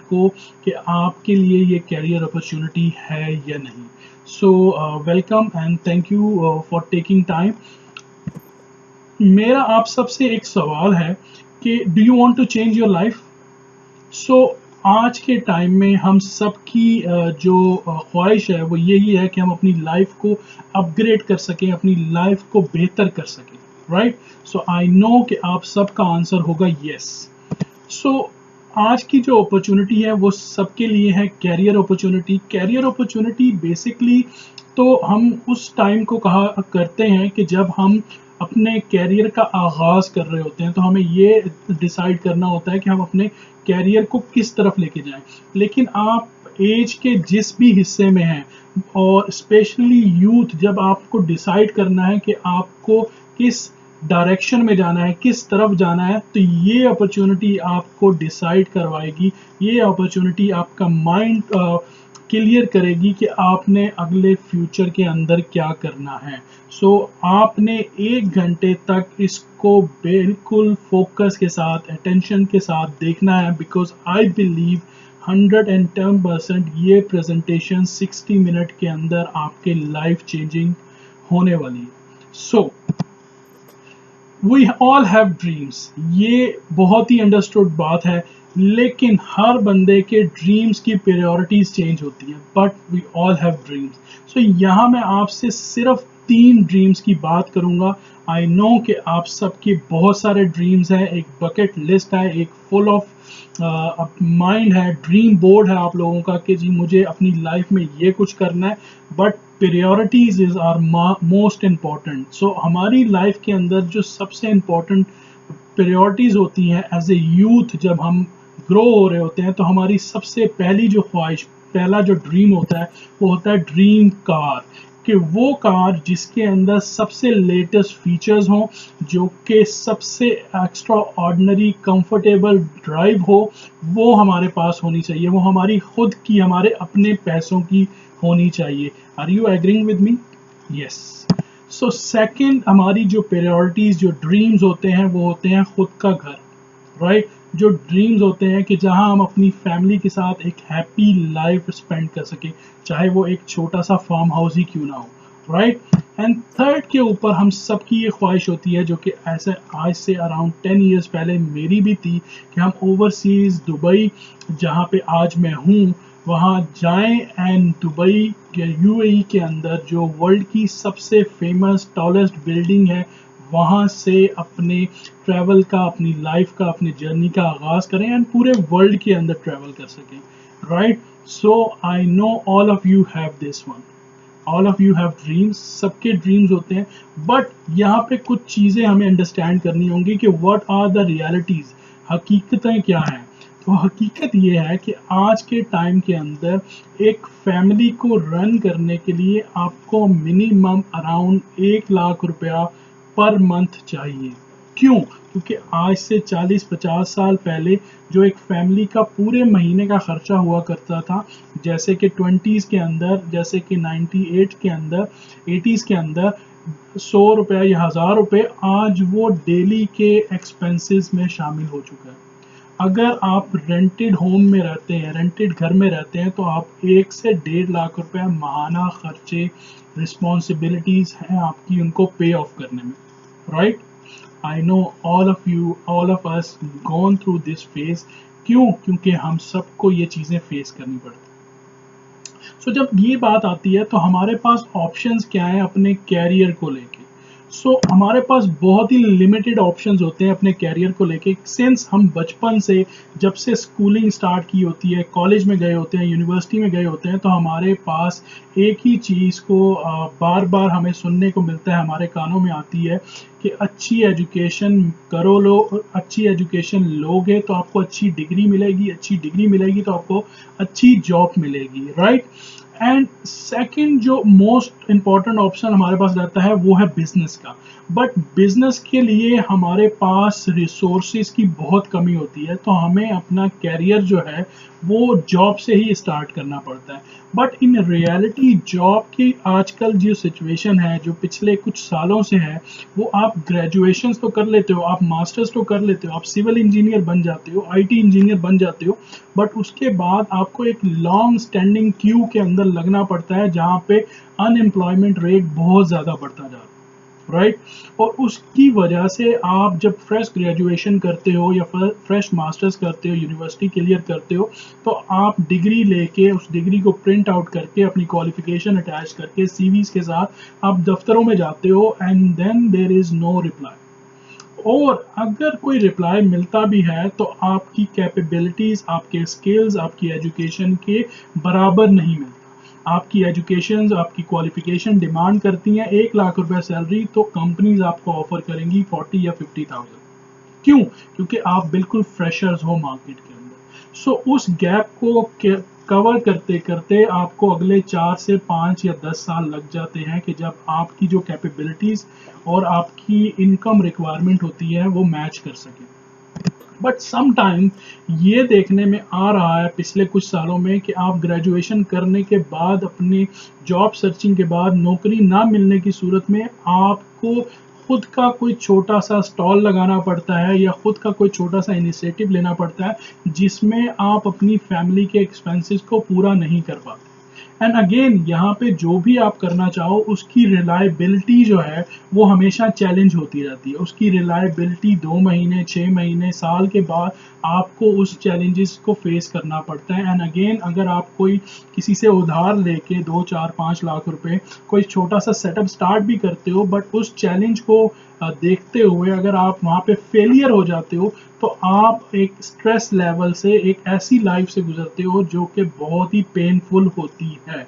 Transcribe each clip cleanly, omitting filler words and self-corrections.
को कि आपके लिए ये कैरियर अपॉर्चुनिटी है या नहीं। So welcome and thank you for taking time. मेरा आप सबसे एक सवाल है कि do you want to change your life? So आज के टाइम में हम सबकी जो ख्वाहिश है वो यही है कि हम अपनी लाइफ को अपग्रेड कर सकें, अपनी लाइफ को बेहतर कर सकें, राइट? सो आई नो कि आप सबका आंसर होगा यस। सो आज की जो अपॉर्चुनिटी है वो सबके लिए है career opportunity. Career opportunity basically तो हम उस टाइम को कहा करते हैं कि जब हम अपने कैरियर का आगाज कर रहे होते हैं, तो हमें ये डिसाइड करना होता है कि हम अपने कैरियर को किस तरफ लेके जाएं। लेकिन आप एज के जिस भी हिस्से में हैं, और स्पेशली यूथ, जब आपको डिसाइड करना है कि आपको किस डायरेक्शन में जाना है, किस तरफ जाना है, तो ये अपॉर्चुनिटी आपको डिसाइड करवाएगी। ये अपॉर्चुनिटी आपका माइंड क्लियर करेगी कि आपने अगले फ्यूचर के अंदर क्या करना है। सो आपने 1 घंटे तक इसको बिल्कुल फोकस के साथ, अटेंशन के साथ देखना है, बिकॉज आई बिलीव 110% ये प्रेजेंटेशन 60 मिनट के अंदर आपके लाइफ चेंजिंग होने वाली है। So we all have dreams, ये बहुत ही अंडरस्टूड बात है, लेकिन हर बंदे के ड्रीम्स की प्रायोरिटीज चेंज होती हैं, but we all have dreams. So यहाँ मैं आपसे सिर्फ 3 ड्रीम्स की बात करूंगा। आई नो कि आप सबके बहुत सारे ड्रीम्स हैं, एक बकेट लिस्ट है, एक फुल ऑफ माइंड है, ड्रीम बोर्ड है आप लोगों का कि जी मुझे अपनी लाइफ में ये कुछ करना है, but priorities is are most important. So हमारी लाइफ के अंदर जो सबसे इम्पॉर्टेंट प्रायोरिटीज होती हैं एज ए यूथ, जब हम ग्रो हो रहे होते हैं, तो हमारी सबसे पहली जो ख्वाहिश, पहला जो ड्रीम होता है वो होता है ड्रीम कार। कि वो कार जिसके अंदर सबसे लेटेस्ट फीचर्स हों, जो कि सबसे एक्स्ट्रा ऑर्डिनरी कंफर्टेबल ड्राइव हो, वो हमारे पास होनी चाहिए। वो हमारी खुद की, हमारे अपने पैसों की होनी चाहिए। Are you agreeing with me? Yes. So second, हमारी जो प्रायोरिटीज, जो ड्रीम्स होते हैं, वो होते हैं खुद का घर, राइट? जो ड्रीम्स होते हैं कि जहां हम अपनी फैमिली के साथ एक हैप्पी लाइफ स्पेंड कर सकें, चाहे वो एक छोटा सा फार्म हाउस ही क्यों ना हो, राइट? एंड थर्ड के ऊपर हम सबकी ये ख्वाहिश होती है, जो कि ऐसे आज से अराउंड 10 ईयर्स पहले मेरी भी थी, कि हम ओवरसीज दुबई, जहाँ पे आज मैं हूँ, वहाँ जाएं एंड दुबई के यूएई के अंदर जो वर्ल्ड की सबसे फेमस टॉलेस्ट बिल्डिंग है, वहाँ से अपने ट्रैवल का, अपनी लाइफ का, अपनी जर्नी का आगाज करें एंड पूरे वर्ल्ड के अंदर ट्रैवल कर सकें, right? So I know all of you have this one, all of you have dreams, सबके ड्रीम्स होते हैं, बट यहाँ पे कुछ चीज़ें हमें अंडरस्टैंड करनी होंगी कि व्हाट आर द रियलिटीज़, हकीकतें क्या हैं। तो हकीकत ये है कि आज के टाइम के अंदर एक फैमिली को रन करने के लिए आपको मिनिमम अराउंड 1 लाख रुपया पर मंथ चाहिए। क्यों? क्योंकि आज से 40-50 साल पहले जो एक फैमिली का पूरे महीने का खर्चा हुआ करता था, जैसे कि 20s के अंदर, जैसे कि 98 के अंदर, 80s के अंदर 100 रुपया या 1000 रुपये, आज वो डेली के एक्सपेंसेस में शामिल हो चुका है। अगर आप रेंटेड होम में रहते हैं, रेंटेड घर में रहते हैं, तो आप 1 से 1.5 लाख रुपया माहाना खर्चे, रिस्पॉन्सिबिलिटीज हैं आपकी, उनको पे ऑफ करने में, right? I know all of you, all of us gone through this phase. क्यों? क्योंकि हम सबको ये चीज़ें फेस करनी पड़ती हैं। सो जब ये बात आती है, तो हमारे पास ऑप्शंस क्या हैं अपने कैरियर को लेके? सो हमारे पास बहुत ही लिमिटेड ऑप्शंस होते हैं अपने कैरियर को लेके। सिंस हम बचपन से, जब से स्कूलिंग स्टार्ट की होती है, कॉलेज में गए होते हैं, यूनिवर्सिटी में गए होते हैं, तो हमारे पास एक ही चीज़ को बार बार हमें सुनने को मिलता है, हमारे कानों में आती है कि अच्छी एजुकेशन करो, लो, अच्छी एजुकेशन लोगे तो आपको अच्छी डिग्री मिलेगी, अच्छी डिग्री मिलेगी तो आपको अच्छी जॉब मिलेगी, राइट? एंड सेकंड जो मोस्ट इम्पॉर्टेंट ऑप्शन हमारे पास रहता है वो है बिजनेस का। बट बिजनेस के लिए हमारे पास रिसोर्सेज की बहुत कमी होती है, तो हमें अपना कैरियर जो है वो जॉब से ही स्टार्ट करना पड़ता है। बट इन रियलिटी जॉब की आजकल जो सिचुएशन है, जो पिछले कुछ सालों से है, वो आप ग्रेजुएशन तो कर लेते हो, आप मास्टर्स तो कर लेते हो, आप सिविल इंजीनियर बन जाते हो, आईटी इंजीनियर बन जाते हो, बट उसके बाद आपको एक लॉन्ग स्टैंडिंग क्यू के अंदर लगना पड़ता है जहाँ पे अनएम्प्लॉयमेंट रेट बहुत ज़्यादा बढ़ता जा रहा है, राइट। और उसकी वजह से आप जब फ्रेश ग्रेजुएशन करते हो या फ्रेश मास्टर्स करते हो, यूनिवर्सिटी क्लियर करते हो, तो आप डिग्री लेके उस डिग्री को प्रिंट आउट करके अपनी क्वालिफिकेशन अटैच करके सीवीज के साथ आप दफ्तरों में जाते हो, and then there is no reply. और अगर कोई रिप्लाई मिलता भी है तो आपकी कैपेबिलिटीज, आपके स्किल्स, आपकी एजुकेशन के बराबर नहीं मिलता। आपकी एजुकेशन, आपकी क्वालिफिकेशन डिमांड करती हैं 1 लाख रुपए सैलरी, तो कंपनीज आपको ऑफर करेंगी 40 या 50,000। क्यों? क्योंकि आप बिल्कुल फ्रेशर्स हो मार्केट के अंदर। सो उस गैप को कवर करते करते आपको अगले 4 से 5 या 10 साल लग जाते हैं कि जब आपकी जो कैपेबिलिटीज और आपकी इनकम रिक्वायरमेंट होती है वो मैच कर सके। बट सम टाइम ये देखने में आ रहा है पिछले कुछ सालों में कि आप ग्रेजुएशन करने के बाद, अपनी जॉब सर्चिंग के बाद नौकरी ना मिलने की सूरत में आपको खुद का कोई छोटा सा स्टॉल लगाना पड़ता है या खुद का कोई छोटा सा इनिशिएटिव लेना पड़ता है जिसमें आप अपनी फैमिली के एक्सपेंसेस को पूरा नहीं कर पाते। एंड अगेन यहाँ पे जो भी आप करना चाहो उसकी रिलायबिलिटी जो है वो हमेशा चैलेंज होती रहती है। उसकी रिलायबिलिटी 2 महीने, 6 महीने, साल के बाद आपको उस चैलेंजेस को फेस करना पड़ता है। एंड अगेन अगर आप कोई किसी से उधार लेके 2, 4, 5 लाख रुपए कोई छोटा सा सेटअप स्टार्ट भी करते हो, बट उस चैलेंज को देखते हुए अगर आप वहाँ पे फेलियर हो जाते हो तो आप एक स्ट्रेस लेवल से, एक ऐसी लाइफ से गुजरते हो जो कि बहुत ही पेनफुल होती है।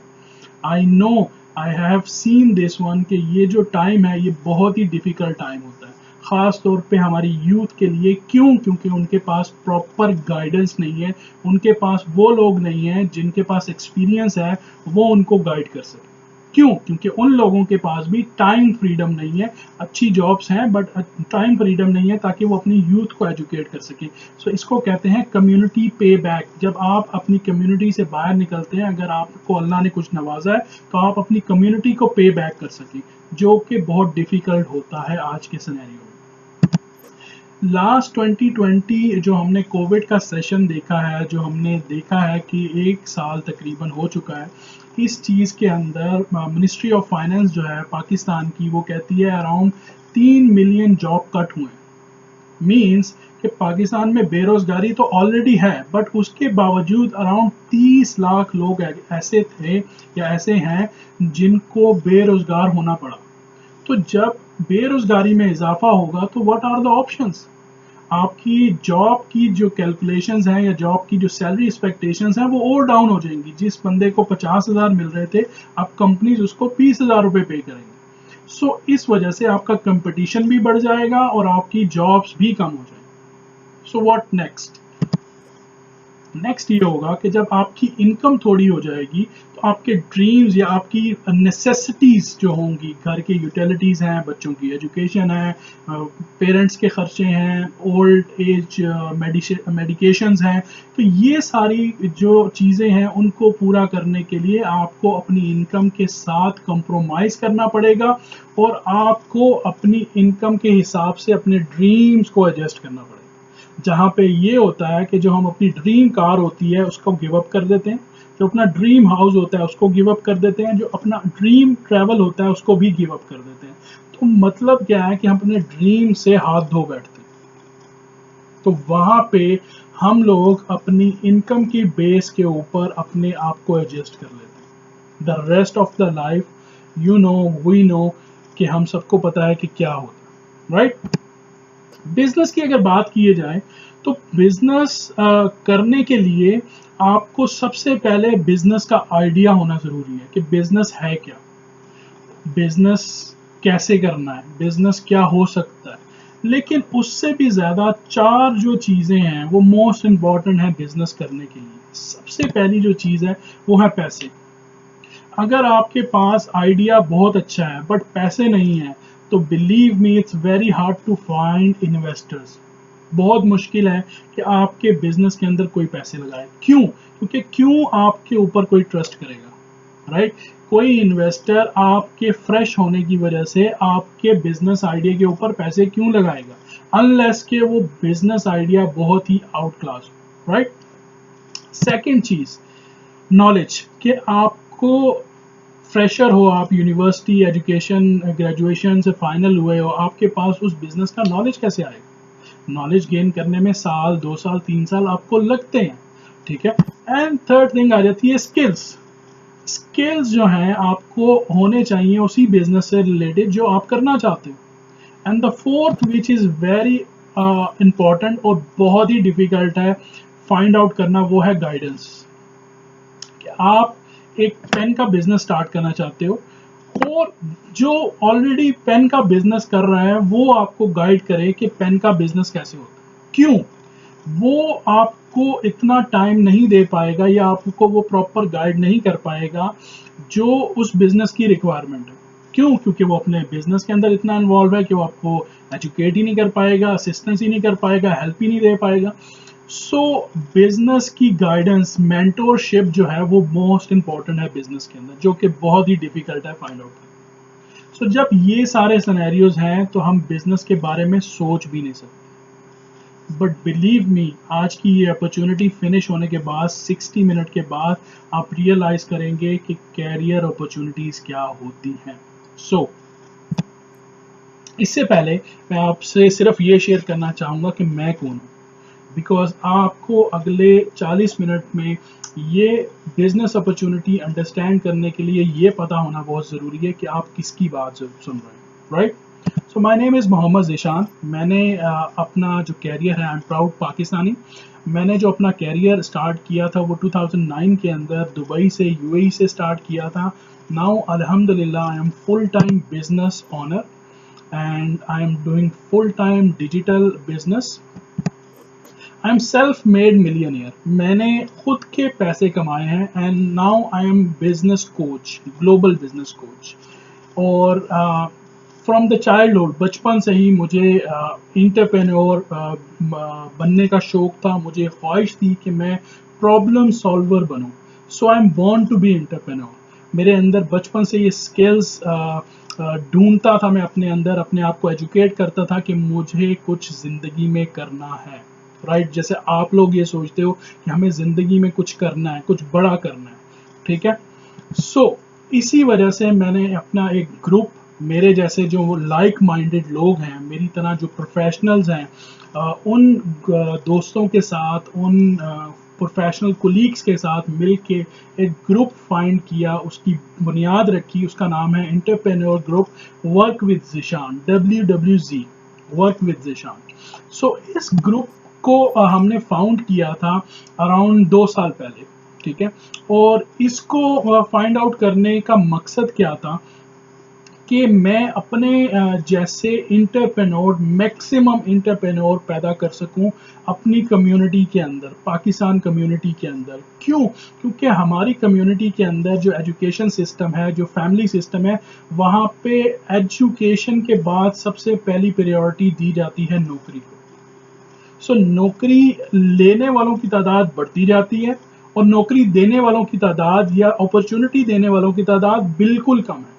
I know, I have seen this one कि ये जो टाइम है ये बहुत ही डिफिकल्ट टाइम होता है, ख़ास तौर पे हमारी यूथ के लिए। क्यों? क्योंकि उनके पास प्रॉपर गाइडेंस नहीं है, उनके पास वो लोग नहीं हैं जिनके पास एक्सपीरियंस है वो उनको गाइड कर सके। क्यों? क्योंकि उन लोगों के पास भी टाइम फ्रीडम नहीं है। अच्छी जॉब्स हैं बट टाइम फ्रीडम नहीं है ताकि वो अपनी यूथ को एजुकेट कर सके। सो इसको कहते हैं कम्युनिटी पे बैक। जब आप अपनी कम्युनिटी से बाहर निकलते हैं, अगर आपको अल्लाह ने कुछ नवाजा है तो आप अपनी कम्युनिटी को पे बैक कर सकें, जो कि बहुत डिफिकल्ट होता है आज के सिनेरियो में। लास्ट 2020 जो हमने कोविड का सेशन देखा है, जो हमने देखा है कि 1 साल तकरीबन हो चुका है, इस चीज़ के अंदर मिनिस्ट्री ऑफ फाइनेंस जो है पाकिस्तान की, वो कहती है अराउंड 3 मिलियन जॉब कट हुए। मीन्स कि पाकिस्तान में बेरोजगारी तो ऑलरेडी है, बट उसके बावजूद अराउंड 30 लाख लोग ऐसे थे या ऐसे हैं जिनको बेरोजगार होना पड़ा। तो जब बेरोजगारी में इजाफा होगा तो व्हाट आर द ऑप्शंस? आपकी जॉब की जो कैलकुलेशंस हैं या जॉब की जो सैलरी एक्सपेक्टेशंस हैं वो और डाउन हो जाएंगी। जिस बंदे को 50,000 मिल रहे थे, अब कंपनीज उसको 20,000 रुपये पे करेंगे। सो इस वजह से आपका कंपटीशन भी बढ़ जाएगा और आपकी जॉब्स भी कम हो जाएंगी। So what next? नेक्स्ट ये होगा कि जब आपकी इनकम थोड़ी हो जाएगी तो आपके ड्रीम्स या आपकी नेसेसिटीज़ जो होंगी, घर के यूटिलिटीज़ हैं, बच्चों की एजुकेशन है, पेरेंट्स के खर्चे हैं, ओल्ड एज मेडिकेशंस हैं, तो ये सारी जो चीज़ें हैं उनको पूरा करने के लिए आपको अपनी इनकम के साथ कंप्रोमाइज़ करना पड़ेगा और आपको अपनी इनकम के हिसाब से अपने ड्रीम्स को एडजस्ट करना पड़ेगा। जहाँ पे ये होता है कि जो हम अपनी ड्रीम कार होती है उसको गिव अप कर देते हैं, जो अपना ड्रीम हाउस होता है उसको गिव अप कर देते हैं, जो अपना ड्रीम ट्रैवल होता है उसको भी गिव अप कर देते हैं। तो मतलब क्या है कि हम अपने ड्रीम से हाथ धो बैठते हैं। तो वहाँ पे हम लोग अपनी इनकम की बेस के ऊपर अपने आप को एडजस्ट कर लेते हैं। The rest of the life, you know, we know, कि हम सबको पता है कि क्या होता है, राइट। बिजनेस की अगर बात की जाए तो बिजनेस करने के लिए आपको सबसे पहले बिजनेस का आइडिया होना ज़रूरी है कि बिजनेस है क्या, बिजनेस कैसे करना है, बिजनेस क्या हो सकता है। लेकिन उससे भी ज़्यादा 4 जो चीज़ें हैं वो मोस्ट इम्पॉर्टेंट है बिजनेस करने के लिए। सबसे पहली जो चीज़ है वो है पैसे। अगर आपके पास आइडिया बहुत अच्छा है बट पैसे नहीं है तो believe me it's very hard to find investors. बहुत मुश्किल है कि आपके बिजनेस के अंदर कोई पैसे लगाए। क्यों? क्योंकि क्यों आपके ऊपर कोई ट्रस्ट करेगा? राइट। कोई इन्वेस्टर आपके फ्रेश होने की वजह से आपके बिजनेस आइडिया के ऊपर पैसे क्यों लगाएगा, अनलेस के वो बिजनेस आइडिया बहुत ही आउट क्लास हो, राइट। सेकंड चीज, नॉलेज, कि आपको फ्रेशर हो, आप यूनिवर्सिटी एजुकेशन ग्रेजुएशन से फाइनल हुए हो, आपके पास उस बिजनेस का नॉलेज कैसे आएगा। नॉलेज गेन करने में साल 2 साल 3 साल आपको लगते हैं, ठीक है। एंड थर्ड थिंग आ जाती है स्किल्स। स्किल्स जो हैं आपको होने चाहिए उसी बिजनेस से रिलेटेड जो आप करना चाहते हो। And the fourth which is very important और बहुत ही डिफिकल्ट है फाइंड आउट करना, वो है गाइडेंस। कि आप एक पेन का बिजनेस स्टार्ट करना चाहते हो और जो ऑलरेडी पेन का बिजनेस कर रहा है वो आपको गाइड करे कि पेन का बिजनेस कैसे होता है। क्यों? वो आपको इतना टाइम नहीं दे पाएगा या आपको वो प्रॉपर गाइड नहीं कर पाएगा जो उस बिजनेस की रिक्वायरमेंट है। क्यों? क्योंकि वो अपने बिजनेस के अंदर इतना इन्वॉल्व है कि वो आपको एजुकेट ही नहीं कर पाएगा, असिस्टेंस ही नहीं कर पाएगा, हेल्प ही नहीं दे पाएगा। सो बिजनेस की गाइडेंस, मेंटोरशिप जो है वो मोस्ट इंपॉर्टेंट है बिजनेस के अंदर, जो कि बहुत ही डिफिकल्ट है फाइंड आउट करना। सो जब ये सारे सिनेरियोज हैं तो हम बिजनेस के बारे में सोच भी नहीं सकते। बट बिलीव मी, आज की ये अपॉर्चुनिटी फिनिश होने के बाद 60 मिनट के बाद आप रियलाइज करेंगे कि कैरियर अपॉर्चुनिटीज क्या होती हैं। सो इससे पहले मैं आपसे सिर्फ ये शेयर करना चाहूँगा कि मैं कौन हूँ, बिकॉज आपको अगले 40 मिनट में ये बिजनेस अपॉर्चुनिटी अंडरस्टैंड करने के लिए ये पता होना बहुत ज़रूरी है कि आप किसकी बात सुन रहे हैं, right. So my name is Mohammad Zeeshan. मैंने अपना जो कैरियर है, आई एम प्राउड पाकिस्तानी, मैंने जो अपना कैरियर स्टार्ट किया था वो 2009 के अंदर दुबई से, यूएई से स्टार्ट किया था। नाउ अल्हम्दुलिल्लाह I am full time business owner and I am doing full time digital business. I am self made millionaire, मैंने खुद के पैसे कमाए हैं and now I am business coach, global business coach. और फ्रॉम द चाइल्डहुड, बचपन से ही मुझे इंटरप्रेन्योर बनने का शौक था, मुझे ख्वाहिश थी कि मैं प्रॉब्लम सॉल्वर बनूं। So I am born to be entrepreneur. मेरे अंदर बचपन से ये स्किल्स ढूंढता था, मैं अपने अंदर अपने आप को एजुकेट करता था कि मुझे कुछ ज़िंदगी में करना है, राइट। जैसे आप लोग ये सोचते हो कि हमें ज़िंदगी में कुछ करना है, कुछ बड़ा करना है, ठीक है। सो इसी वजह से मैंने अपना एक ग्रुप, मेरे जैसे जो लाइक माइंडेड लोग हैं, मेरी तरह जो प्रोफेशनल्स हैं, उन दोस्तों के साथ, उन प्रोफेशनल कोलीग्स के साथ मिल के एक ग्रुप फाइंड किया, उसकी बुनियाद रखी, उसका नाम है entrepreneur group work with Zeeshan, WWZ, work with Zeeshan. So इस ग्रुप को हमने फाउंड किया था अराउंड 2 साल पहले, ठीक है। और इसको फाइंड आउट करने का मकसद क्या था कि मैं अपने जैसे इंटरप्रेन्योर, मैक्सिमम इंटरप्रेन्योर पैदा कर सकूं अपनी कम्युनिटी के अंदर, पाकिस्तान कम्युनिटी के अंदर। क्यों? क्योंकि हमारी कम्युनिटी के अंदर जो एजुकेशन सिस्टम है, जो फैमिली सिस्टम है, वहाँ पे एजुकेशन के बाद सबसे पहली प्रायोरिटी दी जाती है नौकरी को। सो नौकरी लेने वालों की तादाद बढ़ती जाती है और नौकरी देने वालों की तादाद या अपॉर्चुनिटी देने वालों की तादाद बिल्कुल कम है।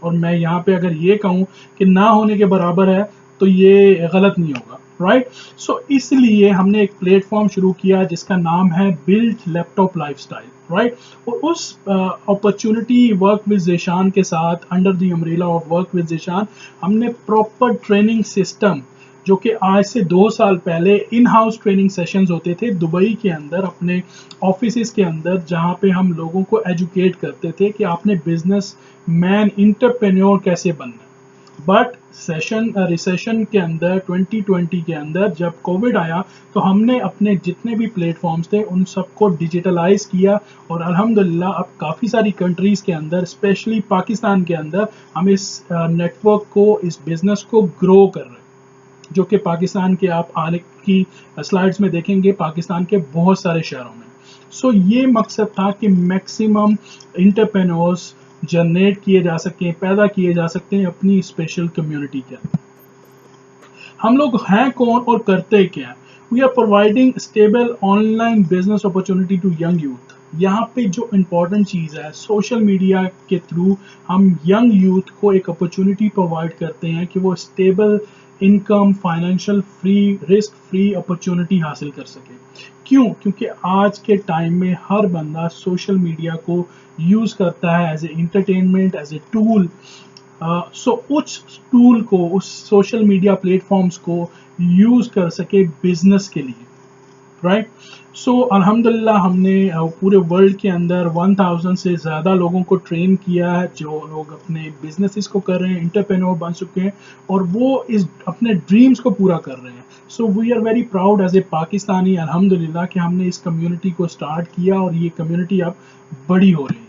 और मैं यहाँ पे अगर ये कहूँ कि ना होने के बराबर है तो ये गलत नहीं होगा, राइट। सो इसलिए हमने एक प्लेटफॉर्म शुरू किया जिसका नाम है बिल्ड लैपटॉप लाइफस्टाइल, राइट। और उस अपॉर्चुनिटी वर्क विद ज़ीशान के साथ, under the umbrella of work with Zeeshan, हमने प्रॉपर ट्रेनिंग सिस्टम, जो कि आज से 2 साल पहले इन हाउस ट्रेनिंग सेशंस होते थे दुबई के अंदर, अपने ऑफिस के अंदर, जहाँ पे हम लोगों को एजुकेट करते थे कि आपने बिजनेस मैन, इंटरप्रेन्योर कैसे बनना है। बट रिसेशन के अंदर 2020 के अंदर जब कोविड आया तो हमने अपने जितने भी प्लेटफॉर्म्स थे उन सबको डिजिटलाइज किया और अल्हम्दुलिल्लाह अब काफ़ी सारी कंट्रीज़ के अंदर, स्पेशली पाकिस्तान के अंदर, हम इस नेटवर्क को, इस बिज़नेस को ग्रो कर रहे हैं, जो कि पाकिस्तान के, आप आने की स्लाइड्स में देखेंगे, पाकिस्तान के बहुत सारे शहरों में। सो ये मकसद था कि मैक्सिमम इंटरप्रेन्योर्स जनरेट किए जा सकें, पैदा किए जा सकते हैं अपनी स्पेशल कम्युनिटी के अंदर। हम लोग हैं कौन और करते क्या? We are providing stable online business opportunity to young youth. यहाँ पे जो इम्पोर्टेंट चीज़ है, सोशल मीडिया के थ्रू हम यंग यूथ को एक अपॉर्चुनिटी प्रोवाइड करते हैं कि वो stable income, financial free, risk free opportunity हासिल कर सके। क्यों? क्योंकि आज के टाइम में हर बंदा सोशल मीडिया को यूज़ करता है as a entertainment, as a tool. So उस टूल को, उस सोशल मीडिया प्लेटफॉर्म्स को यूज़ कर सके बिजनेस के लिए, राइट। सो अल्हम्दुलिल्लाह हमने पूरे वर्ल्ड के अंदर 1000 से ज़्यादा लोगों को ट्रेन किया है, जो लोग अपने बिजनेसेस को कर रहे हैं, इंटरप्रेन्योर बन चुके हैं और वो इस अपने ड्रीम्स को पूरा कर रहे हैं। So we are very proud as a Pakistani अल्हम्दुलिल्लाह कि हमने इस कम्युनिटी को स्टार्ट किया और ये कम्युनिटी अब बड़ी हो रही है।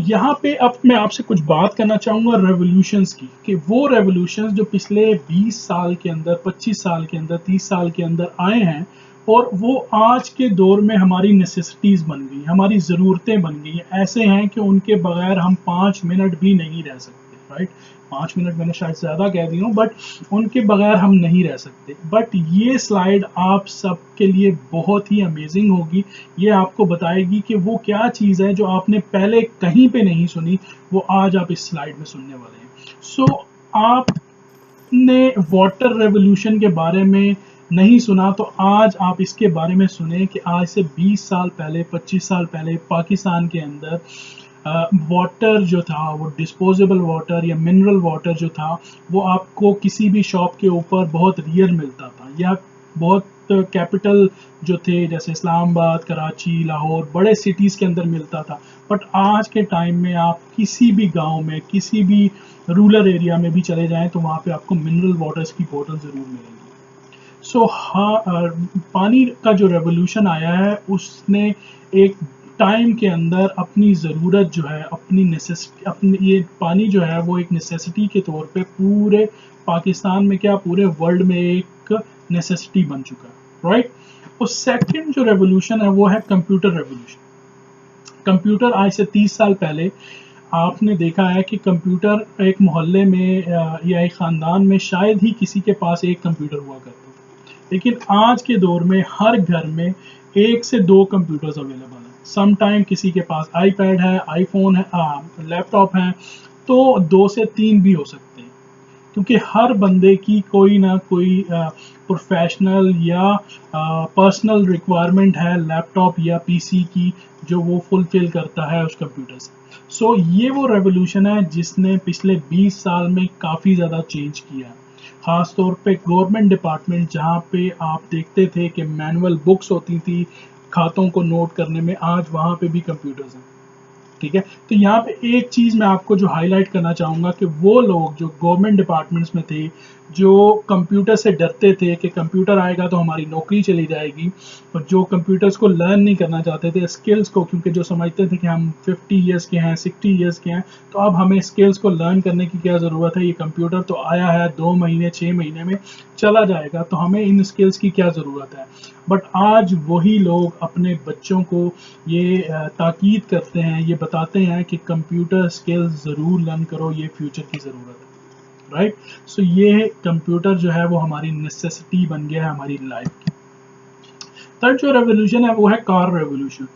यहाँ पे अब मैं आपसे कुछ बात करना चाहूँगा रेवोल्यूशंस की, कि वो रेवोल्यूशंस जो पिछले 20 साल के अंदर, 25 साल के अंदर, 30 साल के अंदर आए हैं और वो आज के दौर में हमारी नेसेसिटीज़ बन गई, हमारी ज़रूरतें बन गई हैं। ऐसे हैं कि उनके बगैर हम 5 मिनट भी नहीं रह सकते, राइट। 5 मिनट मैंने शायद ज़्यादा कह दी हूँ, बट उनके बगैर हम नहीं रह सकते। बट ये स्लाइड आप सबके लिए बहुत ही अमेजिंग होगी। ये आपको बताएगी कि वो क्या चीज़ है जो आपने पहले कहीं पे नहीं सुनी, वो आज आप इस स्लाइड में सुनने वाले हैं। सो आपने वाटर रेवोल्यूशन के बारे में नहीं सुना, तो आज आप इसके बारे में सुने कि आज से 20 साल पहले, 25 साल पहले पाकिस्तान के अंदर वाटर जो था, वो डिस्पोजेबल वाटर या मिनरल वाटर जो था, वो आपको किसी भी शॉप के ऊपर बहुत रियर मिलता था, या बहुत कैपिटल जो थे जैसे इस्लामाबाद, कराची, लाहौर, बड़े सिटीज़ के अंदर मिलता था। बट आज के टाइम में आप किसी भी गांव में, किसी भी रूरल एरिया में भी चले जाएं तो वहाँ पे आपको मिनरल वाटर्स की बोतल ज़रूर मिलेगी। सो हाँ, पानी का जो रेवोल्यूशन आया है उसने एक टाइम के अंदर अपनी ज़रूरत जो है, अपनी नेसेसिटी, अपनी ये पानी जो है वो एक नेसेसिटी के तौर पे पूरे पाकिस्तान में, क्या पूरे वर्ल्ड में एक नेसेसिटी बन चुका है, राइट। और सेकंड जो रेवोल्यूशन है वो है कंप्यूटर रेवोल्यूशन। कंप्यूटर आज से 30 साल पहले आपने देखा है कि कंप्यूटर एक मोहल्ले में या एक ख़ानदान में शायद ही किसी के पास एक कंप्यूटर हुआ करता था, लेकिन आज के दौर में हर घर में 1 से 2 कंप्यूटर्स अवेलेबल हैं। सम टाइम किसी के पास आईपैड है, आईफोन है, लैपटॉप है, तो 2 से 3 भी हो सकते हैं, क्योंकि हर बंदे की कोई ना कोई प्रोफेशनल या पर्सनल रिक्वायरमेंट है लैपटॉप या पीसी की, जो वो फुलफिल करता है उस कंप्यूटर से। सो ये वो रेवोल्यूशन है जिसने पिछले 20 साल में काफ़ी ज़्यादा चेंज किया है। ख़ास तौर पे गवर्नमेंट डिपार्टमेंट, जहाँ पे आप देखते थे कि मैनुअल बुक्स होती थी खातों को नोट करने में, आज वहाँ पे भी कंप्यूटर्स हैं, ठीक है। तो यहाँ पे एक चीज़ मैं आपको जो हाईलाइट करना चाहूँगा कि वो लोग जो गवर्नमेंट डिपार्टमेंट्स में थे, जो कंप्यूटर से डरते थे कि कंप्यूटर आएगा तो हमारी नौकरी चली जाएगी, और जो कंप्यूटर्स को लर्न नहीं करना चाहते थे, स्किल्स को, क्योंकि जो समझते थे कि हम 50 ईयर्स के हैं, 60 ईयर्स के हैं, तो अब हमें स्किल्स को लर्न करने की क्या ज़रूरत है, ये कंप्यूटर तो आया है 2 महीने 6 महीने में चला जाएगा, तो हमें इन स्किल्स की क्या ज़रूरत है। बट आज वही लोग अपने बच्चों को ये ताकीद करते हैं, ये बताते हैं कि कंप्यूटर स्किल्स ज़रूर लर्न करो, ये फ्यूचर की ज़रूरत है, राइट। सो ये कंप्यूटर जो है वो हमारी नेसेसिटी बन गया है हमारी लाइफ की। थर्ड जो रेवोल्यूशन है वो है कार रेवोल्यूशन।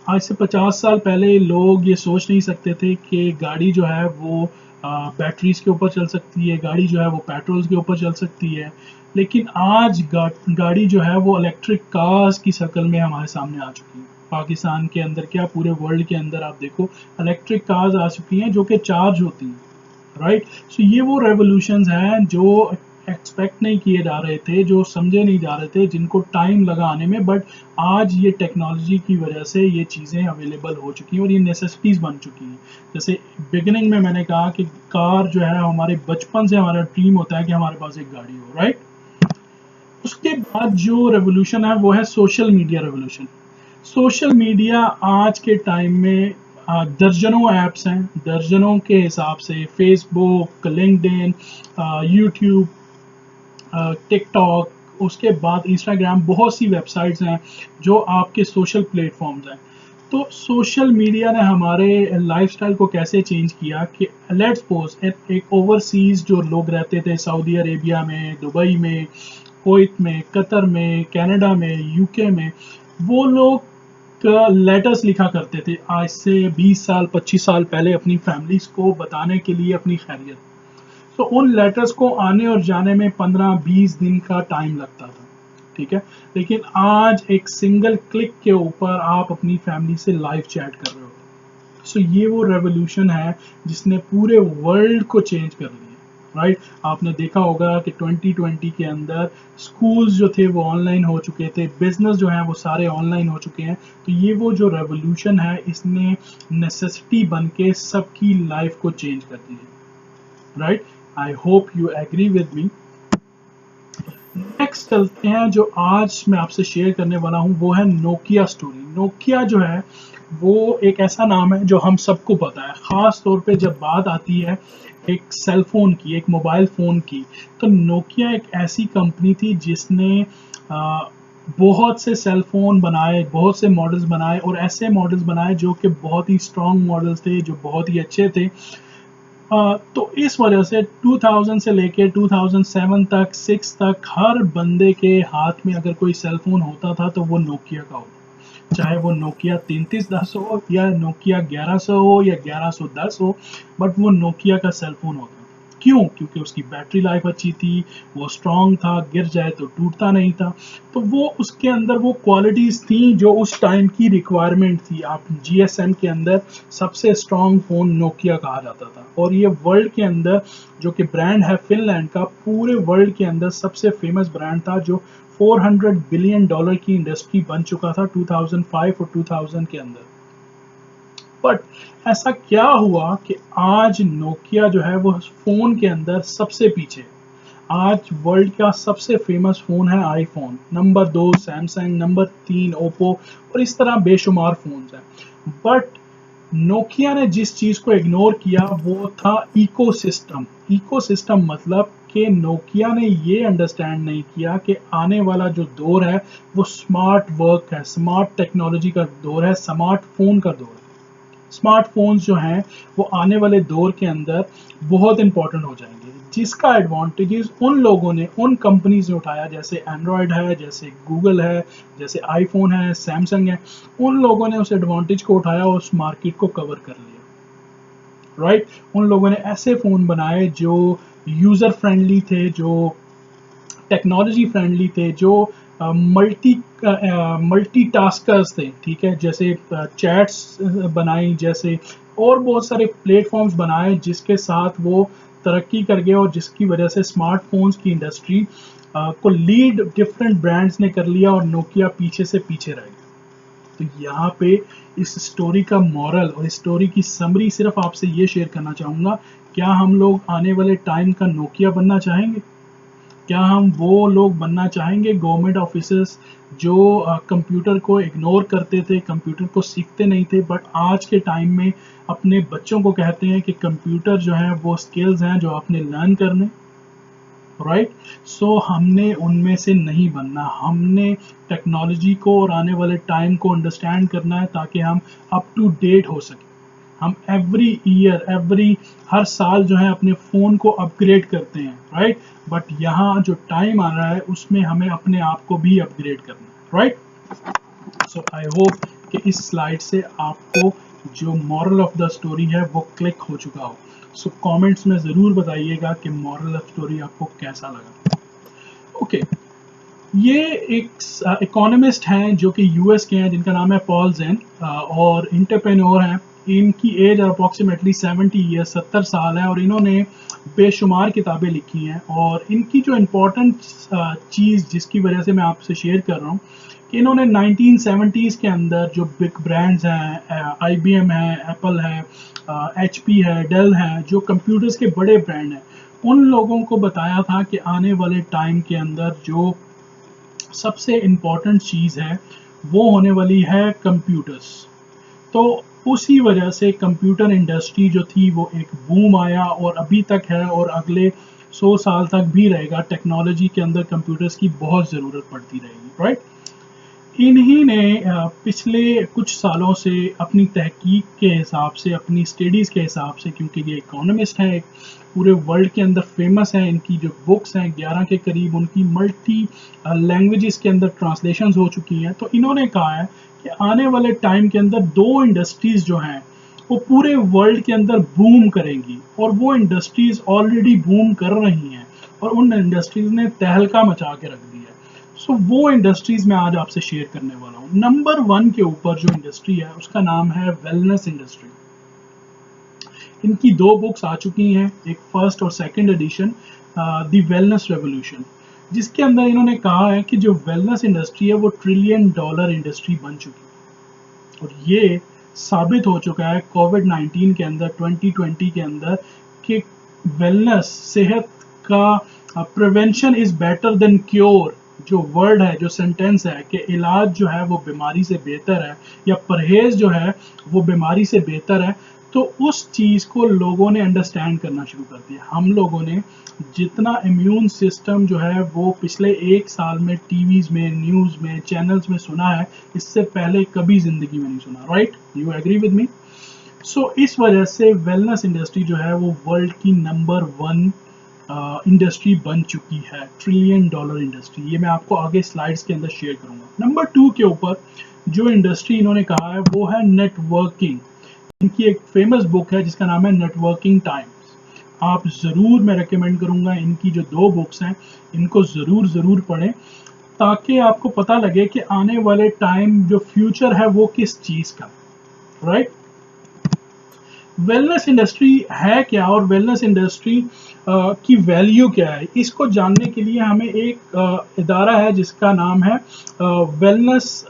आज से 50 साल पहले लोग ये सोच नहीं सकते थे कि गाड़ी जो है वो बैटरीज के ऊपर चल सकती है, गाड़ी जो है वो पेट्रोल के ऊपर चल सकती है, लेकिन आज गाड़ी जो है वो इलेक्ट्रिक कार्स की शक्ल में हमारे सामने आ चुकी है। पाकिस्तान के अंदर क्या पूरे वर्ल्ड के अंदर आप देखो, इलेक्ट्रिक कार्स आ चुकी हैं जो कि चार्ज होती हैं, राइट। सो ये वो रेवोल्यूशंस हैं जो एक्सपेक्ट नहीं किए जा रहे थे, जो समझे नहीं जा रहे थे, जिनको टाइम लगा आने में, बट आज ये टेक्नोलॉजी की वजह से ये चीज़ें अवेलेबल हो चुकी हैं और ये नेसेसिटीज़ बन चुकी हैं। जैसे बिगिनिंग में मैंने कहा कि कार जो है हमारे बचपन से हमारा ड्रीम होता है कि हमारे पास एक गाड़ी हो, राइट। उसके बाद जो रेवोल्यूशन है वो है social media revolution. Social media आज के टाइम में दर्जनों ऐप्स हैं, दर्जनों के हिसाब से फेसबुक, लिंक्डइन, यूट्यूब, टिकटॉक, उसके बाद इंस्टाग्राम, बहुत सी वेबसाइट्स हैं जो आपके सोशल प्लेटफॉर्म्स हैं। तो सोशल मीडिया ने हमारे लाइफस्टाइल को कैसे चेंज किया कि लेट्स सपोज एक ओवरसीज जो लोग रहते थे सऊदी अरेबिया में, दुबई में, कुवैत में, कतर में, कनाडा में, यूके में, वो लोग लेटर्स लिखा करते थे आज से 20 साल 25 साल पहले अपनी फैमिलीज को बताने के लिए अपनी खैरियत। तो उन लेटर्स को आने और जाने में 15-20 दिन का टाइम लगता था, ठीक है। लेकिन आज एक सिंगल क्लिक के ऊपर आप अपनी फैमिली से लाइव चैट कर रहे हो। सो ये वो रेवोल्यूशन है जिसने पूरे वर्ल्ड को चेंज कर लिया, राइट। आपने देखा होगा कि 2020 के अंदर स्कूल्स जो थे वो ऑनलाइन हो चुके थे, बिजनेस जो है वो सारे ऑनलाइन हो चुके हैं। तो ये वो जो रेवोल्यूशन है इसने नेसेसिटी बन के सबकी लाइफ को चेंज कर दिया, right. I hope you agree with me. Next चलते हैं, जो आज मैं आपसे शेयर करने वाला हूं वो है नोकिया स्टोरी। नोकिया जो है वो एक ऐसा नाम है जो हम सबको पता है, खास तौर पे जब बात आती है एक सेल फोन की, एक मोबाइल फोन की। तो नोकिया एक ऐसी कंपनी थी जिसने बहुत से सेल फोन बनाए, बहुत से मॉडल्स बनाए और ऐसे मॉडल्स बनाए जो कि बहुत ही स्ट्रॉन्ग मॉडल्स थे, जो बहुत ही अच्छे थे। तो इस वजह से 2000 से लेके 2007 तक 6 तक हर बंदे के हाथ में अगर कोई सेल फोन होता था तो वो नोकिया का होता, चाहे वो नोकिया 3310 हो या नोकिया 1100 हो या 1110 हो, बट वो नोकिया का सेल फोन होता। क्यों? क्योंकि उसकी बैटरी लाइफ अच्छी थी, वो स्ट्रॉन्ग था, गिर जाए तो टूटता नहीं था। तो वो उसके अंदर वो क्वालिटीज थी जो उस टाइम की रिक्वायरमेंट थी। आप जीएसएम के अंदर सबसे स्ट्रॉन्ग फोन नोकिया कहा जाता था, और ये वर्ल्ड के अंदर जो कि ब्रांड है फिनलैंड का, पूरे वर्ल्ड के अंदर सबसे फेमस ब्रांड था, जो $400 बिलियन की इंडस्ट्री बन चुका था 2005 और 2000 के अंदर। बट ऐसा क्या हुआ कि आज नोकिया जो है वो फोन के अंदर सबसे पीछे। आज वर्ल्ड का सबसे फेमस फोन है iPhone, number 2 Samsung, number 3 Oppo, और इस तरह बेशुमार फोन्स हैं। बट नोकिया ने जिस चीज को इग्नोर किया वो था इकोसिस्टम। इकोसिस्टम मतलब कि नोकिया ने ये अंडरस्टैंड नहीं किया कि आने वाला जो दौर है वो स्मार्ट वर्क है, स्मार्ट टेक्नोलॉजी का दौर है, स्मार्टफोन का दौर है। स्मार्टफोन्स जो हैं वो आने वाले दौर के अंदर बहुत इंपॉर्टेंट हो जाएंगे, जिसका एडवांटेजेस उन लोगों ने, उन कंपनीज ने उठाया, जैसे एंड्रॉयड है, जैसे गूगल है, जैसे आईफोन है, सैमसंग है। उन लोगों ने उस एडवांटेज को उठाया और उस मार्केट को कवर कर लिया, राइट। उन लोगों ने ऐसे फ़ोन बनाए जो यूज़र फ्रेंडली थे, जो टेक्नोलॉजी फ्रेंडली थे, जो मल्टी टास्कर्स थे, ठीक है। जैसे चैट्स बनाई, जैसे और बहुत सारे प्लेटफॉर्म्स बनाए जिसके साथ वो तरक्की कर गए, और जिसकी वजह से स्मार्टफोन्स की इंडस्ट्री को लीड डिफरेंट ब्रांड्स ने कर लिया और नोकिया पीछे से पीछे रह गया। तो यहाँ पे इस स्टोरी का मॉरल और स्टोरी की समरी सिर्फ आपसे ये शेयर करना चाहूँगा, क्या हम लोग आने वाले टाइम का नोकिया बनना चाहेंगे? क्या हम वो लोग बनना चाहेंगे, गवर्नमेंट ऑफिसर्स जो कंप्यूटर को इग्नोर करते थे, कंप्यूटर को सीखते नहीं थे, बट आज के टाइम में अपने बच्चों को कहते हैं कि कंप्यूटर जो है वो स्किल्स हैं जो आपने लर्न करने, राइट। सो हमने उनमें से नहीं बनना, हमने टेक्नोलॉजी को और आने वाले टाइम को अंडरस्टैंड करना है ताकि हम अप टू डेट हो सके। हम एवरी ईयर, हर साल जो है अपने फ़ोन को अपग्रेड करते हैं, राइट। बट यहाँ जो टाइम आ रहा है उसमें हमें अपने आप को भी अपग्रेड करना है, राइट। सो आई होप कि इस स्लाइड से आपको जो मॉरल ऑफ द स्टोरी है वो क्लिक हो चुका हो। सो कमेंट्स में ज़रूर बताइएगा कि मॉरल ऑफ स्टोरी आपको कैसा लगा। ओके, ये एक इकोनॉमिस्ट हैं जो कि यूएस के हैं, जिनका नाम है पॉल जेन, और इंटरप्रेन्योर हैं। इनकी एज अप्रॉक्सीमेटली 70 ईयर, 70 साल है, और इन्होंने बेशुमार किताबें लिखी हैं। और इनकी जो इम्पोर्टेंट चीज़ जिसकी वजह से मैं आपसे शेयर कर रहा हूँ कि इन्होंने 1970s के अंदर जो बिग ब्रांड्स हैं, IBM है, एप्पल है, HP है, डेल है, जो कंप्यूटर्स के बड़े ब्रांड हैं, उन लोगों को बताया था कि आने वाले टाइम के अंदर जो सबसे इम्पॉर्टेंट चीज़ है वो होने वाली है कंप्यूटर्स। तो उसी वजह से कंप्यूटर इंडस्ट्री जो थी वो एक बूम आया, और अभी तक है, और अगले 100 साल तक भी रहेगा। टेक्नोलॉजी के अंदर कंप्यूटर्स की बहुत ज़रूरत पड़ती रहेगी, राइट। इन्हीं ने पिछले कुछ सालों से अपनी तहकीक के हिसाब से, अपनी स्टडीज़ के हिसाब से, क्योंकि ये इकोनॉमिस्ट हैं, पूरे वर्ल्ड के अंदर फेमस हैं, इनकी जो बुक्स हैं 11 के करीब, उनकी मल्टी लैंग्वेजेस के अंदर ट्रांसलेशंस हो चुकी हैं। तो इन्होंने कहा है कि आने वाले टाइम के अंदर दो इंडस्ट्रीज जो हैं वो पूरे वर्ल्ड के अंदर बूम करेंगी, और वो इंडस्ट्रीज ऑलरेडी बूम कर रही हैं और उन इंडस्ट्रीज ने तहलका मचा के रख दिया है। सो वो इंडस्ट्रीज मैं आज आपसे शेयर करने वाला हूँ। नंबर 1 के ऊपर जो इंडस्ट्री है उसका नाम है वेलनेस इंडस्ट्री। इनकी दो बुक्स आ चुकी हैं, एक फर्स्ट और second edition, the wellness revolution, जिसके अंदर इन्होंने कहा है कि जो वेलनेस इंडस्ट्री है वो $1 ट्रिलियन इंडस्ट्री बन चुकी है। और ये साबित हो चुका है कोविड-19 के अंदर, 2020 के अंदर, कि वेलनेस, सेहत का prevention is better than cure, जो वर्ड है, जो सेंटेंस है कि इलाज जो है वो बीमारी से बेहतर है, या परहेज जो है वो बीमारी से बेहतर है, तो उस चीज़ को लोगों ने अंडरस्टैंड करना शुरू कर दिया। हम लोगों ने जितना इम्यून सिस्टम जो है वो पिछले 1 साल में टीवीज़ में, न्यूज़ में, चैनल्स में सुना है, इससे पहले कभी ज़िंदगी में नहीं सुना। Right, you agree with me? So इस वजह से वेलनेस इंडस्ट्री जो है वो वर्ल्ड की नंबर 1 इंडस्ट्री बन चुकी है, $1 ट्रिलियन इंडस्ट्री। ये मैं आपको आगे स्लाइड्स के अंदर शेयर करूंगा। नंबर 2 के ऊपर जो इंडस्ट्री इन्होंने कहा है वो है नेटवर्किंग। इनकी एक फेमस बुक है जिसका नाम है नेटवर्किंग टाइम्स। आप ज़रूर, मैं रेकमेंड करूंगा, इनकी जो 2 बुक्स हैं इनको ज़रूर पढ़ें, ताकि आपको पता लगे कि आने वाले टाइम जो फ्यूचर है वो किस चीज़ का। राइट, वेलनेस इंडस्ट्री है क्या और वेलनेस इंडस्ट्री की वैल्यू क्या है, इसको जानने के लिए हमें एक इदारा है जिसका नाम है wellness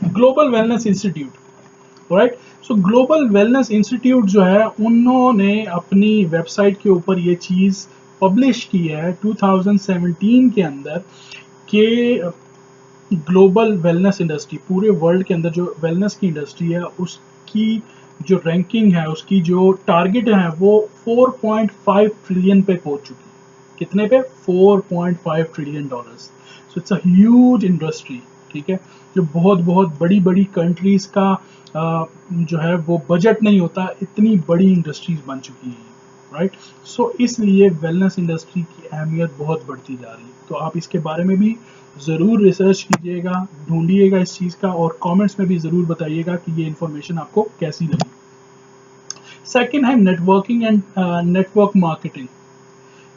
global wellness institute. Right, सो ग्लोबल वेलनेस इंस्टीट्यूट जो है उन्होंने अपनी वेबसाइट के ऊपर ये चीज़ पब्लिश की है 2017 के अंदर, कि ग्लोबल वेलनेस इंडस्ट्री, पूरे वर्ल्ड के अंदर जो वेलनेस की इंडस्ट्री है उसकी जो रैंकिंग है, उसकी जो टारगेट है वो $4.5 ट्रिलियन पे पहुंच चुकी है। कितने पे? $4.5 trillion. So it's a huge industry. ठीक है, जो बहुत बड़ी बड़ी कंट्रीज का जो है वो बजट नहीं होता, इतनी बड़ी इंडस्ट्रीज बन चुकी हैं। राइट, सो इसलिए वेलनेस इंडस्ट्री की अहमियत बहुत बढ़ती जा रही है। तो आप इसके बारे में भी ज़रूर रिसर्च कीजिएगा, ढूंढिएगा इस चीज़ का, और कमेंट्स में भी ज़रूर बताइएगा कि ये इन्फॉर्मेशन आपको कैसी लगी। सेकंड है नेटवर्किंग एंड नेटवर्क मार्केटिंग।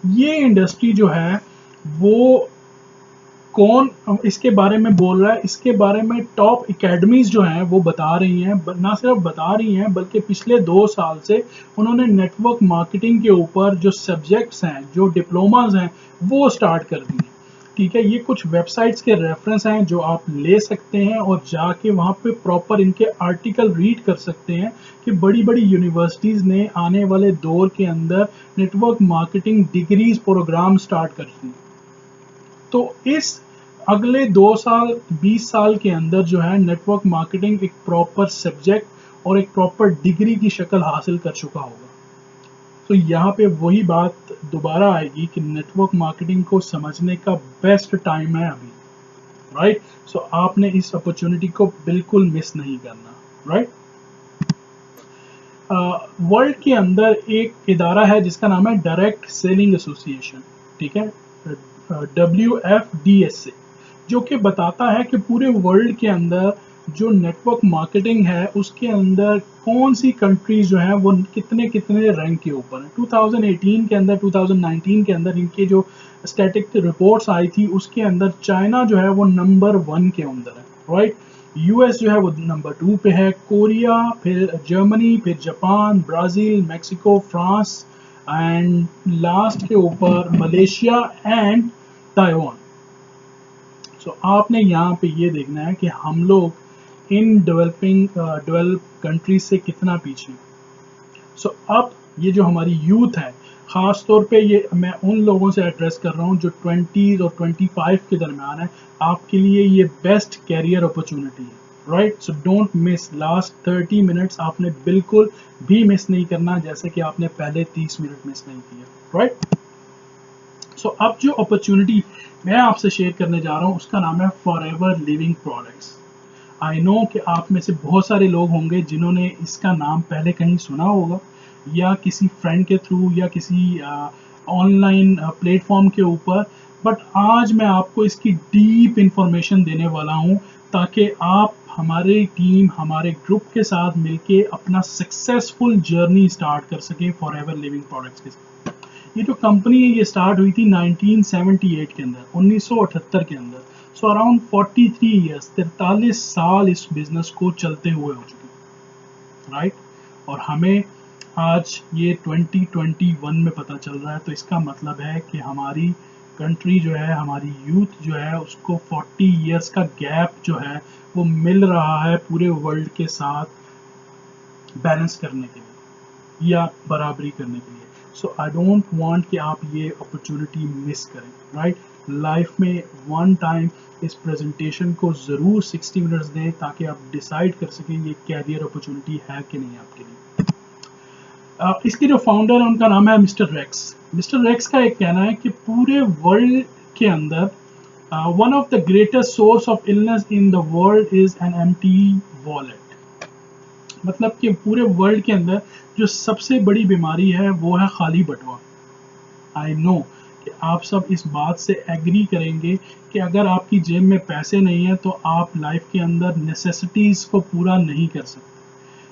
ये इंडस्ट्री जो है वो कौन इसके बारे में बोल रहा है, इसके बारे में टॉप एकेडमीज जो हैं वो बता रही हैं, ना सिर्फ बता रही हैं बल्कि पिछले 2 साल से उन्होंने नेटवर्क मार्केटिंग के ऊपर जो सब्जेक्ट्स हैं, जो डिप्लोमाज हैं, वो स्टार्ट कर दी हैं। ठीक है, ये कुछ वेबसाइट्स के रेफरेंस हैं जो आप ले सकते हैं और जाके वहाँ पे प्रॉपर इनके आर्टिकल रीड कर सकते हैं कि बड़ी बड़ी यूनिवर्सिटीज़ ने आने वाले दौर के अंदर network marketing degrees programme start कर दिए। तो इस अगले 2 साल 20 साल के अंदर जो है नेटवर्क मार्केटिंग एक प्रॉपर सब्जेक्ट और एक प्रॉपर डिग्री की शक्ल हासिल कर चुका होगा। तो यहाँ पे वही बात दोबारा आएगी कि नेटवर्क मार्केटिंग को समझने का बेस्ट टाइम है अभी। राइट, सो आपने इस अपॉर्चुनिटी को बिल्कुल मिस नहीं करना। राइट, वर्ल्ड के अंदर एक इदारा है जिसका नाम है डायरेक्ट सेलिंग एसोसिएशन। ठीक है, WFDSA, जो कि बताता है कि पूरे वर्ल्ड के अंदर जो नेटवर्क मार्केटिंग है उसके अंदर कौन सी कंट्रीज जो हैं वो कितने कितने रैंक के ऊपर हैं। 2018 के अंदर, 2019 के अंदर इनके जो स्टैटिक रिपोर्ट्स आई थी उसके अंदर चाइना जो है वो नंबर 1 के अंदर है। राइट, US जो है वो नंबर 2 पे है, कोरिया, फिर जर्मनी, फिर Japan, Brazil, Mexico, France, and last के ऊपर मलेशिया एंड ताइवान। सो आपने यहाँ पे ये देखना है कि हम लोग इन डेवलप कंट्रीज से कितना पीछे। सो अब ये जो हमारी यूथ है, ख़ास तौर पे ये मैं उन लोगों से एड्रेस कर रहा हूँ जो 20s और 25 के दरमियान है, आपके लिए ये बेस्ट कैरियर अपॉर्चुनिटी है। Right, so don't miss last 30 minutes, आपने बिल्कुल भी मिस नहीं करना, जैसे कि आपने पहले 30 मिनट मिस नहीं किया। राइट, सो अब जो अपॉर्चुनिटी मैं आपसे शेयर करने जा रहा हूँ उसका नाम है forever living products. I know कि आप में से बहुत सारे लोग होंगे जिन्होंने इसका नाम पहले कहीं सुना होगा, या किसी फ्रेंड के थ्रू या किसी ऑनलाइन प्लेटफॉर्म के ऊपर, बट आज मैं आपको इसकी डीप इंफॉर्मेशन देने वाला हूं ताकि आप हमारे टीम, हमारे ग्रुप के साथ मिलके अपना सक्सेसफुल जर्नी स्टार्ट कर सकें फॉरएवर लिविंग प्रोडक्ट्स के साथ। ये जो कंपनी है ये स्टार्ट हुई थी 1978 के अंदर, 1978 के अंदर। सो अराउंड 43 ईयर्स, 43 साल इस बिजनेस को चलते हुए हो चुके, राइट। और हमें आज ये 2021 में पता चल रहा है, तो इसका मतलब है कि हमारी कंट्री जो है, हमारी यूथ जो है, उसको 40 ईयर्स का गैप जो है वो मिल रहा है पूरे वर्ल्ड के साथ बैलेंस करने के लिए या बराबरी करने के लिए। सो आई डोंट वांट कि आप ये अपॉर्चुनिटी मिस करें, राइट। लाइफ में वन टाइम इस प्रेजेंटेशन को ज़रूर 60 मिनट्स दें ताकि आप डिसाइड कर सकें ये कैरियर अपॉर्चुनिटी है कि नहीं आपके लिए। इसके जो फाउंडर है उनका नाम है मिस्टर रेक्स। मिस्टर रेक्स का एक कहना है कि पूरे वर्ल्ड के अंदर one of the greatest source of illness in the world is an empty wallet. मतलब कि पूरे वर्ल्ड के अंदर जो सबसे बड़ी बीमारी है वो है खाली बटुआ। आई नो कि आप सब इस बात से एग्री करेंगे कि अगर आपकी जेब में पैसे नहीं है तो आप लाइफ के अंदर नेसेसिटीज़ को पूरा नहीं कर सकते।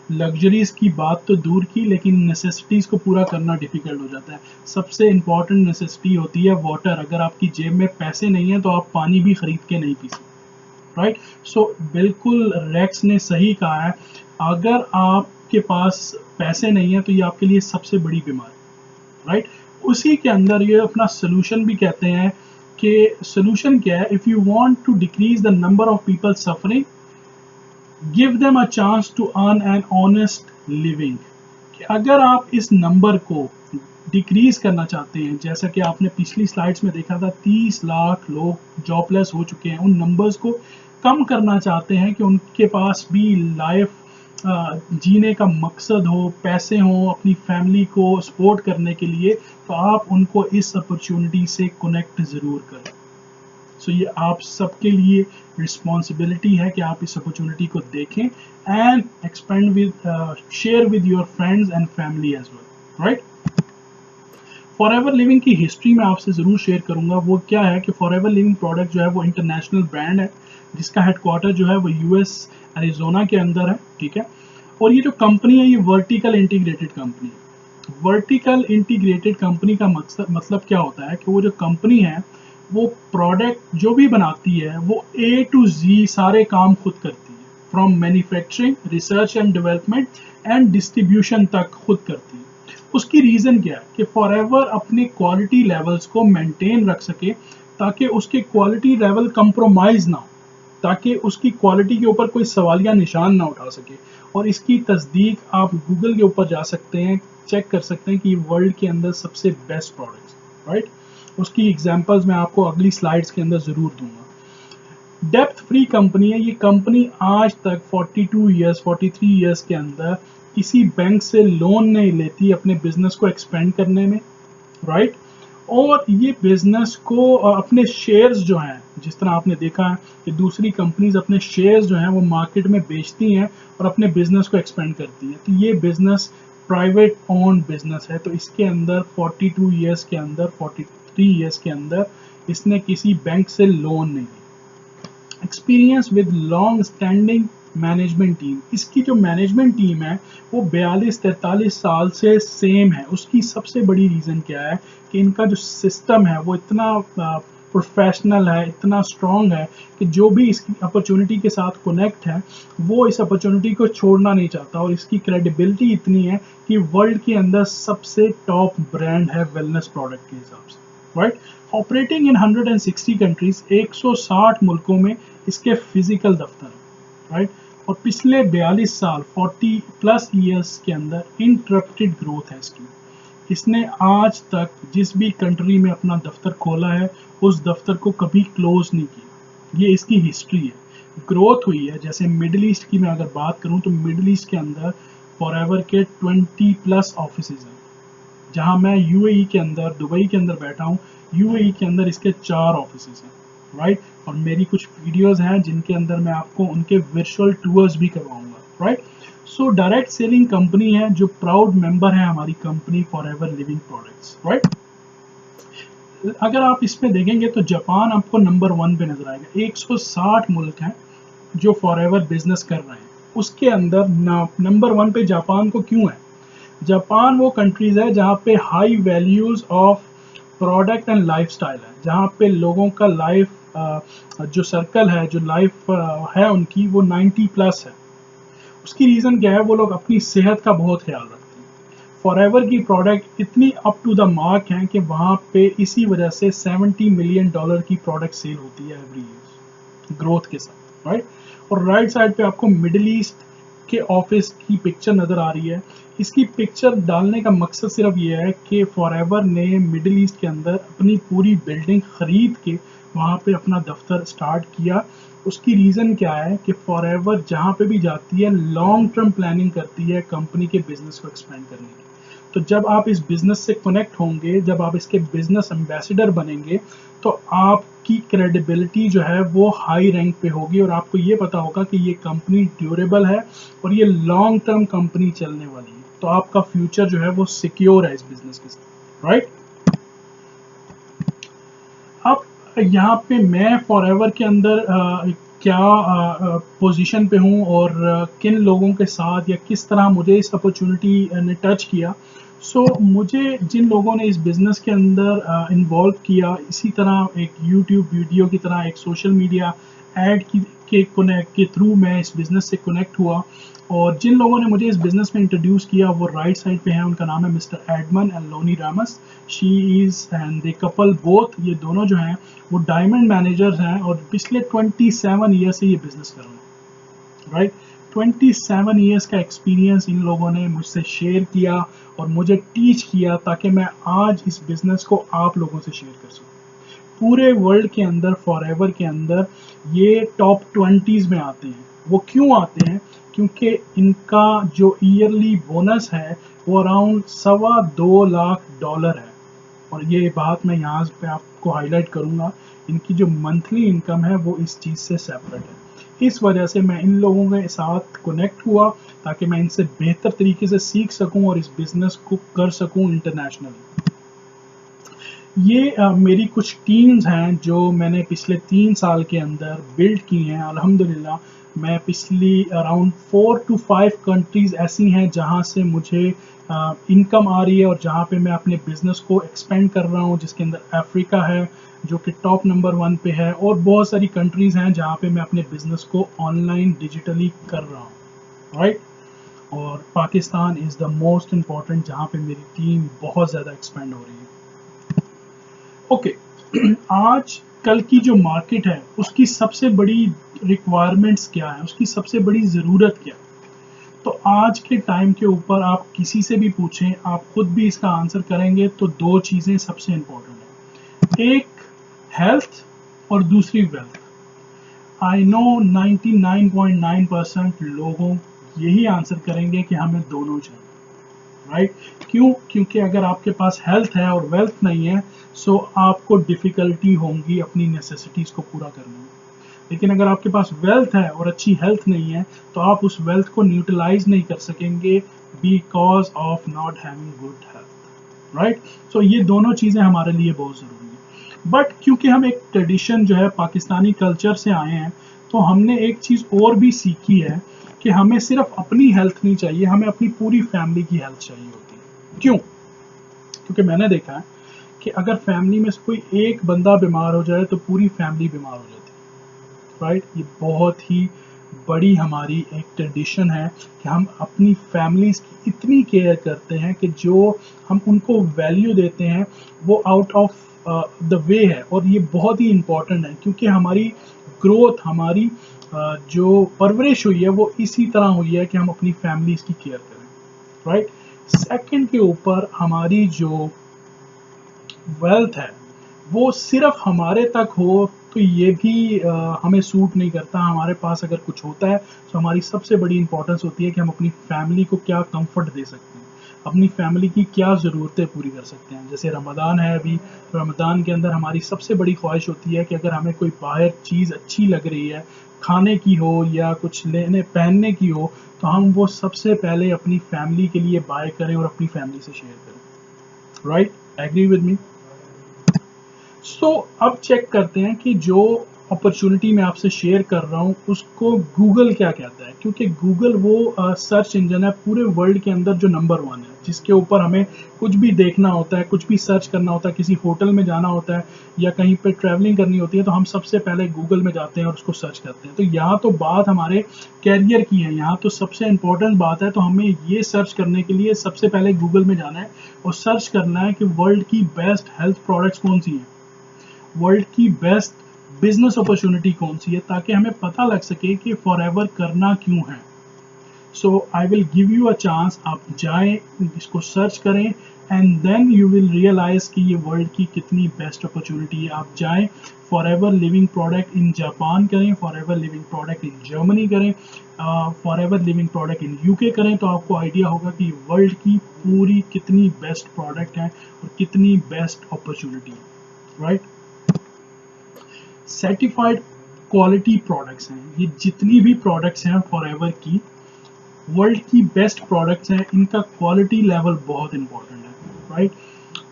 लग्जरीज की बात तो दूर की, लेकिन नेसेसिटीज़ को पूरा करना डिफ़िकल्ट हो जाता है। सबसे इम्पॉर्टेंट नेसेसिटी होती है वाटर। अगर आपकी जेब में पैसे नहीं है तो आप पानी भी खरीद के नहीं पी सकते, राइट। सो बिल्कुल रेक्स ने सही कहा है, अगर आपके पास पैसे नहीं है तो ये आपके लिए सबसे बड़ी बीमारी, राइट। उसी के अंदर ये अपना सोल्यूशन भी कहते हैं कि सोल्यूशन क्या है, if you want to decrease the number of people suffering, give them a chance to earn an honest living. कि अगर आप इस नंबर को डिक्रीज करना चाहते हैं, जैसा कि आपने पिछली स्लाइड्स में देखा था 30 लाख लोग जॉबलेस हो चुके हैं, उन नंबर्स को कम करना चाहते हैं कि उनके पास भी लाइफ जीने का मकसद हो, पैसे हो अपनी फैमिली को सपोर्ट करने के लिए, तो आप उनको इस अपॉर्चुनिटी से कनेक्ट ज़रूर करें। सो ये आप सबके लिए रिस्पॉन्सिबिलिटी है कि आप इस अपॉर्चुनिटी को देखें and expand with share with your friends and family as well, right. Forever living की हिस्ट्री में आपसे ज़रूर शेयर करूंगा। वो क्या है कि फॉरएवर लिविंग प्रोडक्ट जो है वो इंटरनेशनल ब्रांड है जिसका हेडक्वार्टर जो है वो यूएस एरिजोना के अंदर है, ठीक है। और ये जो कंपनी है ये वर्टिकल इंटीग्रेटेड कंपनी है। वर्टिकल इंटीग्रेटेड कंपनी का मकसद मतलब क्या होता है कि वो जो कंपनी है वो प्रोडक्ट जो भी बनाती है वो ए टू जी सारे काम खुद करती है, from manufacturing, research and development and distribution तक खुद करती है। उसकी रीज़न क्या है कि फॉरएवर अपने क्वालिटी लेवल्स को मेंटेन रख सके ताकि उसके क्वालिटी लेवल कंप्रोमाइज़ ना हो, ताकि उसकी क्वालिटी के ऊपर कोई सवालिया निशान ना उठा सके। और इसकी तस्दीक आप गूगल के ऊपर जा सकते हैं, चेक कर सकते हैं कि वर्ल्ड के अंदर सबसे बेस्ट प्रोडक्ट्स, राइट। उसकी एग्जांपल्स मैं आपको अगली स्लाइड्स के अंदर ज़रूर दूंगा। डेप्थ फ्री कंपनी है ये कंपनी, आज तक 43 ईयर्स के अंदर किसी बैंक से लोन नहीं लेती अपने बिजनेस को एक्सपेंड करने में, राइट। और ये बिजनेस को अपने शेयर्स जो हैं, जिस तरह आपने देखा है कि दूसरी कंपनीज अपने शेयर्स जो हैं वो मार्केट में बेचती हैं और अपने बिजनेस को एक्सपेंड करती हैं, तो ये बिजनेस प्राइवेट ओन बिजनेस है। तो इसके अंदर 42 ईयर्स के अंदर, 43 ईयर्स के अंदर इसने किसी बैंक से लोन नहीं लिया। Experience with long standing management team, इसकी जो मैनेजमेंट टीम है वो 42-43 साल से सेम है। उसकी सबसे बड़ी रीज़न क्या है कि इनका जो सिस्टम है वो इतना प्रोफेशनल है, इतना स्ट्रॉन्ग है कि जो भी इसकी अपॉर्चुनिटी के साथ कनेक्ट है वो इस अपॉर्चुनिटी को छोड़ना नहीं चाहता। और इसकी क्रेडिबिलिटी इतनी है कि वर्ल्ड के अंदर सबसे टॉप ब्रांड है वेलनेस प्रोडक्ट के हिसाब से, राइट। ऑपरेटिंग इन 160 कंट्रीज, 160 मुल्कों में इसके फिजिकल दफ्तर हैं, राइट। और पिछले 42 साल, 40+ ईयर्स के अंदर इनटरप्टेड ग्रोथ है इसकी। इसने आज तक जिस भी कंट्री में अपना दफ्तर खोला है उस दफ्तर को कभी क्लोज नहीं किया। ये इसकी हिस्ट्री है। ग्रोथ हुई है, जैसे मिडिल ईस्ट की मैं अगर बात करूं तो मिडिल ईस्ट के अंदर फॉरएवर के 20+ ऑफिसेज हैं, जहां मैं यूएई के अंदर, दुबई के अंदर बैठा हूं। यूएई के अंदर इसके 4 ऑफिसेज हैं, राइट। और मेरी कुछ वीडियोस हैं जिनके अंदर मैं आपको उनके वर्चुअल टूर्स भी करवाऊंगा, right. So direct selling company है जो प्राउड मेंबर है हमारी company forever living products, right. अगर आप इसमें देखेंगे तो जापान आपको नंबर 1 पे नजर आएगा। 160 मुल्क हैं जो फॉरएवर बिजनेस कर रहे हैं, उसके अंदर नंबर 1 पे जापान को क्यों है? जापान वो कंट्रीज है जहाँ पे high values of product and lifestyle है, जहाँ पे लोगों का लाइफ जो सर्कल है, जो लाइफ है उनकी, वो 90 प्लस है। उसकी रीज़न क्या है? वो लोग अपनी सेहत का बहुत ख्याल रखते हैं। फॉरएवर की प्रोडक्ट इतनी अप टू द मार्क हैं कि वहाँ पे इसी वजह से $70 मिलियन की प्रोडक्ट सेल होती है एवरी ईयर ग्रोथ के साथ, राइट। और राइट साइड पे आपको मिडिल ईस्ट के ऑफिस की पिक्चर नज़र आ रही है। इसकी पिक्चर डालने का मकसद सिर्फ ये है कि फॉरएवर ने मिडिल ईस्ट के अंदर अपनी पूरी बिल्डिंग खरीद के वहाँ पे अपना दफ्तर स्टार्ट किया। उसकी रीज़न क्या है कि फॉरएवर जहाँ पे भी जाती है लॉन्ग टर्म प्लानिंग करती है कंपनी के बिजनेस को एक्सपेंड करने की। तो जब आप इस बिजनेस से कनेक्ट होंगे, जब आप इसके बिजनेस एम्बेसडर बनेंगे, तो आपकी क्रेडिबिलिटी जो है वो हाई रैंक पे होगी और आपको ये पता होगा कि ये कंपनी ड्यूरेबल है और ये लॉन्ग टर्म कंपनी चलने वाली है। तो आपका फ्यूचर जो है वो सिक्योर है इस बिजनेस के साथ, राइट। अब यहाँ पे मैं फॉरएवर के अंदर क्या पोजीशन पे हूँ और किन लोगों के साथ या किस तरह मुझे इस अपॉर्चुनिटी ने टच किया। मुझे जिन लोगों ने इस बिज़नेस के अंदर इन्वॉल्व किया, इसी तरह एक यूट्यूब वीडियो की तरह एक सोशल मीडिया ऐड के थ्रू मैं इस बिज़नेस से कनेक्ट हुआ। और जिन लोगों ने मुझे इस बिज़नेस में इंट्रोड्यूस किया वो राइट साइड पे है, उनका नाम है mister Edmon and Lonnie Ramos. She is and they couple both, ये दोनों जो हैं वो डायमंड मैनेजर्स हैं और पिछले 27 ईयर से ये बिज़नेस कर रहे हैं, राइट। 27 ईयर्स का एक्सपीरियंस इन लोगों ने मुझसे शेयर किया और मुझे टीच किया ताकि मैं आज इस बिज़नेस को आप लोगों से शेयर कर सकूँ। पूरे वर्ल्ड के अंदर फॉरएवर के अंदर ये टॉप 20s में आते हैं। वो क्यों आते हैं? क्योंकि इनका जो ईयरली बोनस है वो अराउंड $2.25 लाख है। और ये बात मैं यहाँ पे आपको हाईलाइट करूँगा, इनकी जो मंथली इनकम है वो इस चीज़ से सेपरेट है। इस वजह से मैं इन लोगों के साथ कनेक्ट हुआ ताकि मैं इनसे बेहतर तरीके से सीख सकूं और इस बिज़नेस को कर सकूं इंटरनेशनली। ये मेरी कुछ टीम्स हैं जो मैंने पिछले 3 साल के अंदर बिल्ड की हैं। अल्हम्दुलिल्लाह मैं पिछली अराउंड 4 to 5 कंट्रीज़ ऐसी हैं जहां से मुझे इनकम आ रही है और जहां पे मैं अपने बिज़नेस को एक्सपेंड कर रहा हूं, जिसके अंदर अफ्रीका है जो कि टॉप नंबर 1 पे है और बहुत सारी कंट्रीज़ हैं जहां पे मैं अपने बिज़नेस को ऑनलाइन डिजिटली कर रहा हूं, राइट। और Pakistan is the most important जहां पे मेरी टीम बहुत ज़्यादा एक्सपेंड हो रही है। ओके आज कल की जो मार्केट है उसकी सबसे बड़ी रिक्वायरमेंट्स क्या है, उसकी सबसे बड़ी ज़रूरत क्या है? तो आज के टाइम के ऊपर आप किसी से भी पूछें, आप खुद भी इसका आंसर करेंगे तो 2 चीज़ें सबसे इम्पोर्टेंट हैं। एक हेल्थ और दूसरी वेल्थ। आई नो 99.9% लोगों यही आंसर करेंगे कि हमें दोनों चाहिए, राइट। क्यों? क्योंकि अगर आपके पास हेल्थ है और वेल्थ नहीं है सो आपको डिफ़िकल्टी होंगी अपनी नेसेसिटीज़ को पूरा करने में। लेकिन अगर आपके पास वेल्थ है और अच्छी हेल्थ नहीं है तो आप उस वेल्थ को न्यूट्रलाइज नहीं कर सकेंगे because of not having good health, right. So ये दोनों चीज़ें हमारे लिए बहुत ज़रूरी हैं। बट क्योंकि हम एक ट्रेडिशन जो है पाकिस्तानी कल्चर से आए हैं तो हमने एक चीज़ और भी सीखी है कि हमें सिर्फ अपनी हेल्थ नहीं चाहिए, हमें अपनी पूरी फैमिली की हेल्थ चाहिए होती है। क्यों? क्योंकि मैंने देखा है कि अगर फैमिली में से कोई एक बंदा बीमार हो जाए तो पूरी फैमिली बीमार हो जाती है, राइट। ये बहुत ही बड़ी हमारी एक ट्रेडिशन है कि हम अपनी फैमिलीज़ की इतनी केयर करते हैं कि जो हम उनको वैल्यू देते हैं वो आउट ऑफ द वे है। और ये बहुत ही इम्पॉर्टेंट है क्योंकि हमारी ग्रोथ, हमारी जो परवरिश हुई है वो इसी तरह हुई है कि हम अपनी फैमिलीज़ की केयर करें, राइट। सेकंड के ऊपर हमारी जो वेल्थ है वो सिर्फ हमारे तक हो तो ये भी हमें सूट नहीं करता। हमारे पास अगर कुछ होता है तो हमारी सबसे बड़ी इंपॉर्टेंस होती है कि हम अपनी फैमिली को क्या कंफर्ट दे सकते हैं। अपनी फैमिली की क्या ज़रूरतें पूरी कर सकते हैं। जैसे रमज़ान है अभी, रमज़ान के अंदर हमारी सबसे बड़ी ख्वाहिश होती है कि अगर हमें कोई बाहर चीज़ अच्छी लग रही है, खाने की हो या कुछ लेने पहनने की हो, तो हम वो सबसे पहले अपनी फैमिली के लिए बाय करें और अपनी फैमिली से शेयर करें। Right? Agree with me? So अब चेक करते हैं कि जो अपॉर्चुनिटी मैं आपसे शेयर कर रहा हूँ उसको गूगल क्या कहता है, क्योंकि गूगल वो सर्च इंजन है पूरे वर्ल्ड के अंदर जो नंबर 1 है, जिसके ऊपर हमें कुछ भी देखना होता है, कुछ भी सर्च करना होता है, किसी होटल में जाना होता है या कहीं पे ट्रैवलिंग करनी होती है, तो हम सबसे पहले गूगल में जाते हैं और उसको सर्च करते हैं। तो यहाँ तो बात हमारे कैरियर की है, यहाँ तो सबसे इम्पोर्टेंट बात है, तो हमें ये सर्च करने के लिए सबसे पहले गूगल में जाना है और सर्च करना है कि वर्ल्ड की बेस्ट हेल्थ प्रोडक्ट्स कौन सी हैं, वर्ल्ड की बेस्ट बिजनेस अपॉर्चुनिटी कौन सी है, ताकि हमें पता लग सके कि फॉरएवर करना क्यों है। So I will give you a chance, आप जाएं, इसको सर्च करें and then you will realise कि ये वर्ल्ड की कितनी बेस्ट अपॉर्चुनिटी है। आप जाएं, Forever Living product in Japan करें, Forever Living product in Germany करें, Forever Living product in UK करें, तो आपको आइडिया होगा कि वर्ल्ड की पूरी कितनी बेस्ट प्रोडक्ट है और कितनी बेस्ट अपॉर्चुनिटी है। राइट? सर्टिफाइड क्वालिटी प्रोडक्ट्स हैं, ये जितनी भी प्रोडक्ट्स हैं फॉरएवर की वर्ल्ड की बेस्ट प्रोडक्ट्स हैं, इनका क्वालिटी लेवल बहुत इंपॉर्टेंट है। राइट?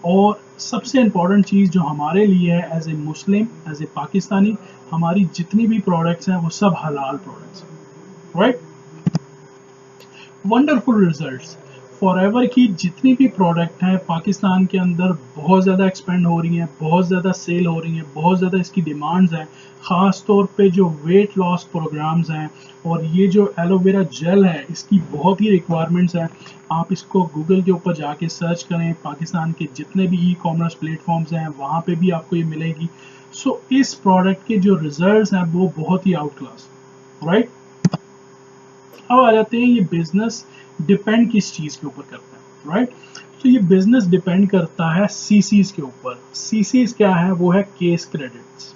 और सबसे इम्पॉर्टेंट चीज़ जो हमारे लिए है as a Muslim, as a Pakistani, हमारी जितनी भी प्रोडक्ट्स हैं वो सब हलाल प्रोडक्ट्स हैं। राइट? वंडरफुल रिजल्ट्स, फॉरएवर की जितनी भी प्रोडक्ट हैं पाकिस्तान के अंदर बहुत ज़्यादा एक्सपेंड हो रही हैं, बहुत ज़्यादा सेल हो रही हैं, बहुत ज़्यादा इसकी डिमांड्स हैं। ख़ास तौर पे जो वेट लॉस प्रोग्राम्स हैं और ये जो एलोवेरा जेल है इसकी बहुत ही रिक्वायरमेंट्स हैं। आप इसको गूगल के ऊपर जाके सर्च करें, पाकिस्तान के जितने भी ई कॉमर्स प्लेटफॉर्म्स हैं वहाँ पे भी आपको ये मिलेगी। सो इस प्रोडक्ट के जो रिजल्ट्स हैं वो बहुत ही आउट क्लास। राइट? अब आ जाते हैं ये बिजनेस डिपेंड किस चीज़ के ऊपर करता है। राइट? तो ये बिजनेस डिपेंड करता है सीसीज के ऊपर। सीसीज क्या है? वो है केस क्रेडिट्स।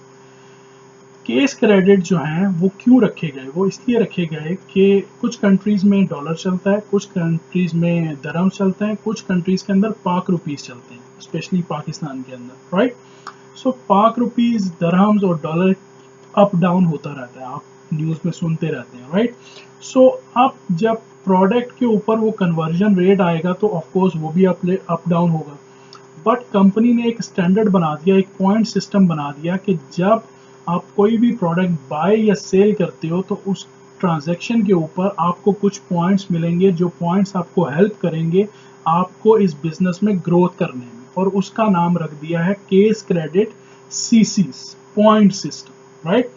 केस क्रेडिट जो हैं वो क्यों रखे गए? वो इसलिए रखे गए कि कुछ कंट्रीज़ में डॉलर चलता है, कुछ कंट्रीज़ में दरम चलता है, कुछ कंट्रीज़ के अंदर पाक रुपीज़ चलते हैं, स्पेशली पाकिस्तान के अंदर। राइट? सो पाक रुपीज़, दरहम्स और डॉलर अप डाउन होता रहता है, आप न्यूज़ में सुनते रहते हैं। राइट? सो अब जब प्रोडक्ट के ऊपर वो कन्वर्जन रेट आएगा तो ऑफ कोर्स वो भी अप डाउन होगा। बट कंपनी ने एक स्टैंडर्ड बना दिया, एक पॉइंट सिस्टम बना दिया कि जब आप कोई भी प्रोडक्ट बाय या सेल करते हो तो उस ट्रांजैक्शन के ऊपर आपको कुछ पॉइंट्स मिलेंगे, जो पॉइंट्स आपको हेल्प करेंगे आपको इस बिजनेस में ग्रोथ करने में, और उसका नाम रख दिया है case credit CCS, point system. Right?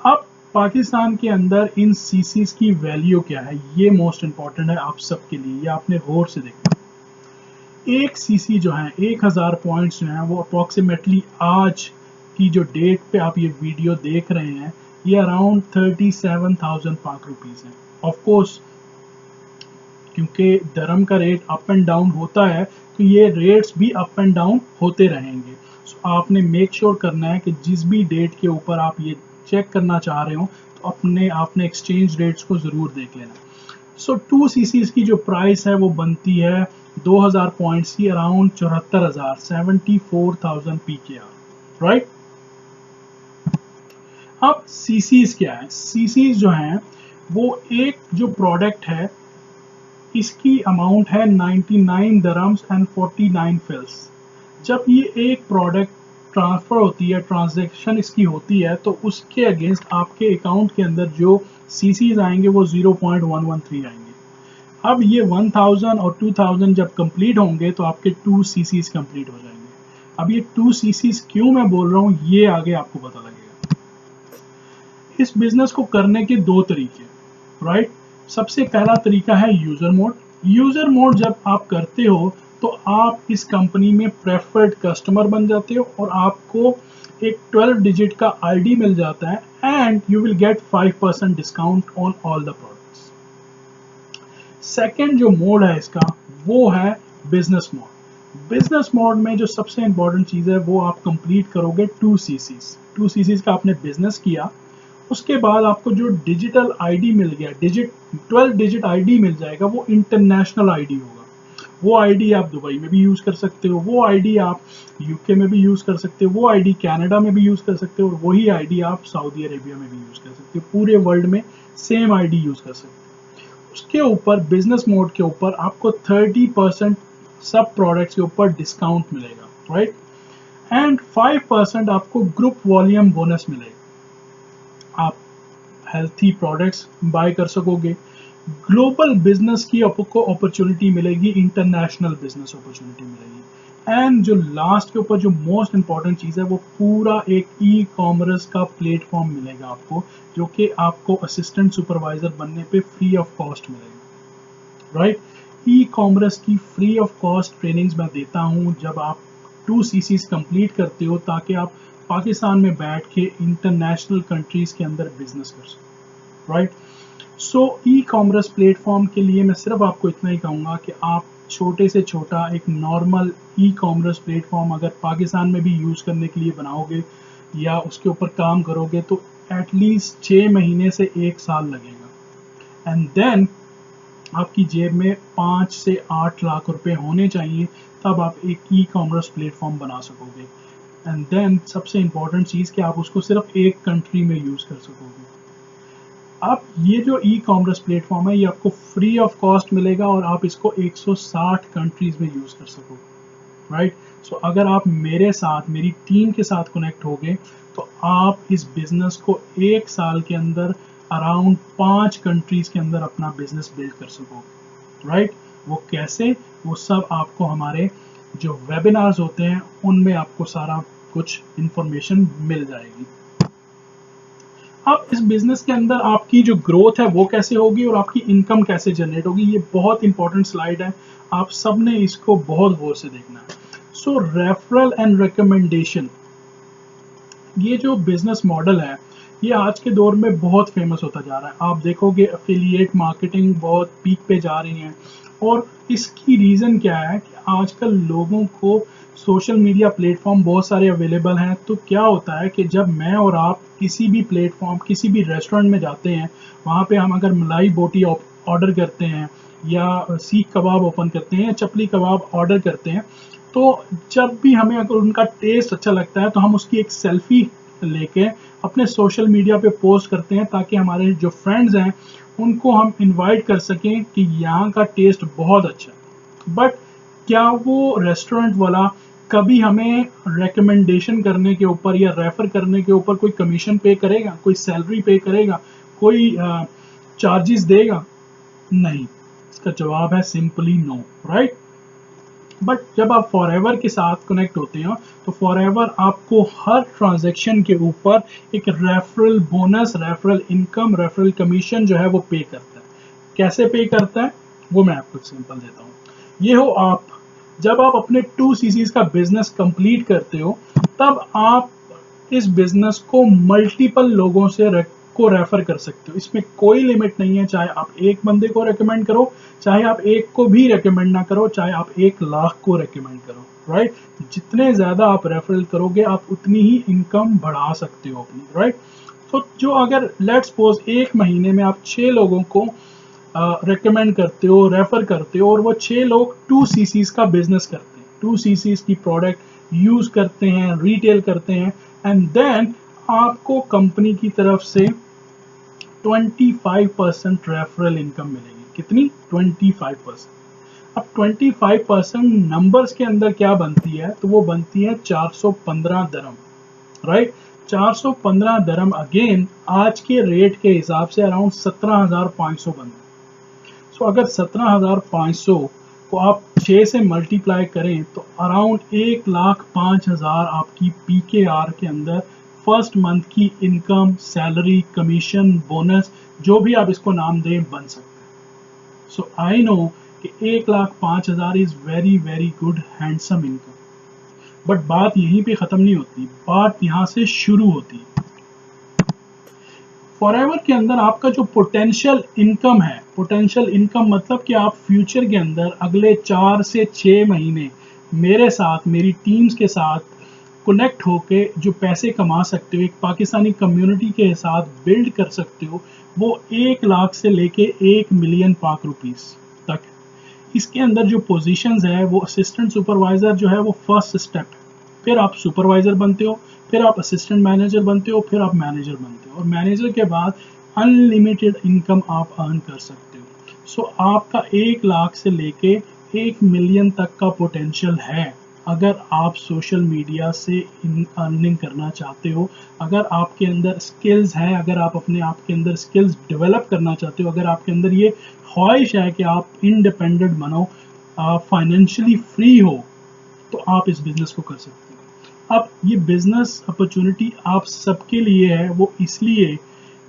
अब पाकिस्तान के अंदर इन सीसीज की वैल्यू क्या है, ये मोस्ट इंपॉर्टेंट है आप सबके लिए, ये आपने गौर से देखना। एक सीसी जो है, 1000 पॉइंट्स जो हैं वो अप्रॉक्सीमेटली आज की जो डेट पे आप ये वीडियो देख रहे हैं ये अराउंड 37,000 पाक रुपीज़ हैं। ऑफ कोर्स क्योंकि दरम का रेट अप एंड डाउन होता है तो ये रेट्स भी अप एंड डाउन होते रहेंगे। सो आपने मेक श्योर करना है कि जिस भी डेट के ऊपर आप ये चेक करना चाह रहे हो तो आपने एक्सचेंज रेट्स को ज़रूर देख लेना। सो 2 सीसीज की जो प्राइस है वो बनती है 2000 पॉइंट्स की अराउंड 74,000, 74,000 PKR। राइट? अब सीसीज क्या है? सीसीज जो हैं वो एक जो प्रोडक्ट है इसकी अमाउंट है 99 दरम्स एंड 49 फिल्स। जब ये एक प्रोडक्ट ट्रांसफ़र होती है, ट्रांजैक्शन इसकी होती है, तो उसके अगेंस्ट आपके अकाउंट के अंदर जो सीसीज आएंगे वो 0.113 आएंगे। अब ये 1000 और 2000 जब कंप्लीट होंगे तो आपके 2 सीसीज कंप्लीट हो जाएंगे। अब ये 2 सीसीज क्यों मैं बोल रहा हूँ ये आगे आपको पता लगेगा। इस बिजनेस को करने के 2 तरीके। राइट? सबसे पहला तरीका है यूजर मोड। यूजर मोड जब आप करते हो तो आप इस कंपनी में प्रेफर्ड कस्टमर बन जाते हो और आपको एक 12 डिजिट का आईडी मिल जाता है and you will get 5% discount on all the products. Second जो मोड है इसका वो है बिजनेस मोड। बिजनेस मोड में जो सबसे इंपॉर्टेंट चीज़ है वो आप कंप्लीट करोगे 2 सीसीज। 2 सीसीज का आपने बिजनेस किया, उसके बाद आपको जो डिजिटल आईडी मिल गया, 12 डिजिट आईडी मिल जाएगा, वो इंटरनेशनल आईडी होगा। वो आईडी आप दुबई में भी यूज़ कर सकते हो, वो आईडी आप यूके में भी यूज़ कर सकते हो, वो आईडी कनाडा में भी यूज़ कर सकते हो, और वही आईडी आप सऊदी अरेबिया में भी यूज़ कर सकते हो। पूरे वर्ल्ड में सेम आईडी यूज़ कर सकते हो। उसके ऊपर बिजनेस मोड के ऊपर आपको 30% सब प्रोडक्ट्स के ऊपर डिस्काउंट मिलेगा, राइट। एंड 5% आपको ग्रुप वॉल्यूम बोनस मिलेगा। आप हेल्थी प्रोडक्ट्स बाय कर सकोगे, ग्लोबल बिजनेस की आपको अपॉर्चुनिटी मिलेगी, इंटरनेशनल बिजनेस अपॉर्चुनिटी मिलेगी। एंड जो लास्ट के ऊपर जो मोस्ट इंपॉर्टेंट चीज़ है, वो पूरा एक ई कॉमर्स का प्लेटफॉर्म मिलेगा आपको, जो कि आपको असिस्टेंट सुपरवाइजर बनने पे फ्री ऑफ कॉस्ट मिलेगा, राइट। ई कॉमर्स की फ्री ऑफ कॉस्ट ट्रेनिंग्स मैं देता हूँ जब आप 2 CCs कंप्लीट करते हो, ताकि आप पाकिस्तान में बैठ के इंटरनेशनल कंट्रीज के अंदर बिजनेस कर सको, राइट। सो ई कॉमर्स प्लेटफॉर्म के लिए मैं सिर्फ आपको इतना ही कहूँगा कि आप छोटे से छोटा एक नॉर्मल ई कॉमर्स प्लेटफॉर्म अगर पाकिस्तान में भी यूज़ करने के लिए बनाओगे या उसके ऊपर काम करोगे, तो एटलीस्ट 6 महीने से 1 साल लगेगा। एंड देन आपकी जेब में 5 से 8 लाख रुपए होने चाहिए, तब आप एक ई कॉमर्स प्लेटफॉर्म बना सकोगे। एंड देन सबसे इम्पॉर्टेंट चीज़ कि आप उसको सिर्फ एक कंट्री में यूज़ कर सकोगे। आप ये जो ई कॉमर्स प्लेटफॉर्म है, ये आपको फ्री ऑफ कॉस्ट मिलेगा और आप इसको 160 कंट्रीज में यूज़ कर सकोगे, राइट। सो अगर आप मेरे साथ, मेरी टीम के साथ कनेक्ट होगे, तो आप इस बिजनेस को 1 साल के अंदर अराउंड 5 कंट्रीज के अंदर अपना बिजनेस बिल्ड कर सकोगे, राइट। वो कैसे, वो सब आपको हमारे जो वेबिनार्स होते हैं उनमें आपको सारा कुछ इंफॉर्मेशन मिल जाएगी। अब इस बिजनेस के अंदर आपकी जो ग्रोथ है वो कैसे होगी और आपकी इनकम कैसे जनरेट होगी, ये बहुत इंपॉर्टेंट स्लाइड है, आप सबने इसको बहुत गौर से देखना है। सो रेफरल एंड रिकमेंडेशन, ये जो बिजनेस मॉडल है, ये आज के दौर में बहुत फेमस होता जा रहा है। आप देखोगे एफिलिएट मार्केटिंग बहुत पीक पे जा रही है, और इसकी रीज़न क्या है कि आजकल लोगों को सोशल मीडिया प्लेटफॉर्म बहुत सारे अवेलेबल हैं। तो क्या होता है कि जब मैं और आप किसी भी प्लेटफॉर्म, किसी भी रेस्टोरेंट में जाते हैं, वहाँ पे हम अगर मलाई बोटी ऑर्डर करते हैं या सीख कबाब ओपन करते हैं या चपली कबाब ऑर्डर करते हैं, तो जब भी हमें अगर उनका टेस्ट अच्छा लगता है, तो हम उसकी एक सेल्फी लेके अपने सोशल मीडिया पे पोस्ट करते हैं, ताकि हमारे जो फ्रेंड्स हैं उनको हम इनवाइट कर सकें कि यहाँ का टेस्ट बहुत अच्छा है। बट क्या वो रेस्टोरेंट वाला कभी हमें रिकमेंडेशन करने के ऊपर या रेफर करने के ऊपर कोई कमीशन पे करेगा, कोई सैलरी पे करेगा, कोई चार्जेस देगा? नहीं। इसका जवाब है सिंपली नो, राइट। बट जब आप फॉरएवर के साथ कनेक्ट होते हो, तो फॉरएवर आपको हर ट्रांजैक्शन के ऊपर एक referral bonus, referral income, referral commission जो है वो पे करता है। कैसे पे करता है वो मैं आपको एग्जांपल देता हूँ। ये हो आप, जब आप अपने 2 CCs का बिजनेस कंप्लीट करते हो, तब आप इस बिजनेस को मल्टीपल लोगों से को रेफर कर सकते हो। इसमें कोई लिमिट नहीं है, चाहे आप एक बंदे को रेकमेंड करो, चाहे आप एक को भी रेकमेंड ना करो, चाहे आप 1 लाख को रेकमेंड करो, राइट। जितने ज्यादा आप रेफरल करोगे, आप उतनी ही इनकम बढ़ा सकते हो अपनी, राइट। तो जो अगर लेट्स सपोज 1 महीने में आप 6 लोगों को रेकमेंड करते हो, रेफर करते हो, और वो 6 लोग 2 CCs का बिजनेस करते हैं, 2 CCs की प्रोडक्ट यूज करते हैं, रिटेल करते हैं, एंड देन आपको कंपनी की तरफ से 25% रेफरल इनकम मिलेगी। कितनी? 25%। अब 25% नंबर्स के अंदर क्या बनती है, तो वो बनती है 415 दरम, राइट। 415 दरम अगेन आज के रेट के हिसाब से अराउंड 17,500 बनता है। सो अगर 17,500 को आप 6 से मल्टीप्लाई करें, तो अराउंड 1,05,000 आपकी PKR के अंदर फर्स्ट मंथ की इनकम, सैलरी, कमीशन, बोनस, जो भी आप इसको नाम दें, बन सकता है। सो आई नो कि 1,05,000 is very very good handsome income. But बात यहीं पे खत्म नहीं होती, बात यहाँ से शुरू होती है। फॉरएवर के अंदर आपका जो पोटेंशियल इनकम है, पोटेंशियल इनकम मतलब कि आप फ्यूचर के अंदर अगले 4 से 6 महीने मेरे साथ, मेरी टीम्स के साथ कनेक्ट होके जो पैसे कमा सकते हो, एक पाकिस्तानी कम्युनिटी के साथ बिल्ड कर सकते हो, वो 1 लाख से लेके 1 मिलियन पाक रुपीस तक। इसके अंदर जो पोजीशंस है वो असिस्टेंट सुपरवाइजर जो है वो फर्स्ट स्टेप है, फिर आप सुपरवाइजर बनते हो, फिर आप असिस्टेंट मैनेजर बनते हो, फिर आप मैनेजर बनते हो, और मैनेजर के बाद अनलिमिटेड इनकम आप अर्न कर सकते हो। सो आपका 1 लाख से लेके 1 मिलियन तक का पोटेंशियल है अगर आप सोशल मीडिया से अर्निंग करना चाहते हो, अगर आपके अंदर स्किल्स हैं, अगर आप अपने आप के अंदर स्किल्स डेवलप करना चाहते हो, अगर आपके अंदर ये ख्वाहिश है कि आप इंडिपेंडेंट बनो, फाइनेंशियली फ्री हो, तो आप इस बिजनेस को कर सकते हो। अब ये बिजनेस अपॉर्चुनिटी आप सबके लिए है, वो इसलिए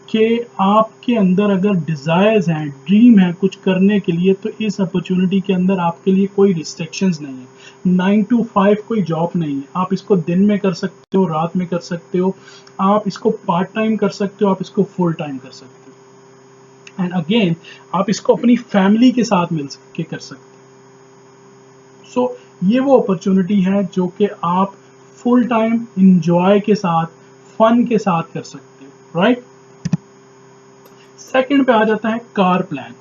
कि आपके अंदर अगर डिज़ायर्स हैं, ड्रीम है कुछ करने के लिए, तो इस अपॉर्चुनिटी के अंदर आपके लिए कोई रिस्ट्रिक्शंस नहीं है। 9 to 5 कोई जॉब नहीं है। आप इसको दिन में कर सकते हो, रात में कर सकते हो, आप इसको पार्ट टाइम कर सकते हो, आप इसको फुल टाइम कर सकते हो, एंड अगेन आप इसको अपनी फैमिली के साथ मिल के कर सकते हो। सो ये वो अपॉर्चुनिटी है जो कि आप फुल टाइम इंजॉय के साथ, फन के साथ कर सकते हो, राइट। सेकंड पे आ जाता है कार प्लान।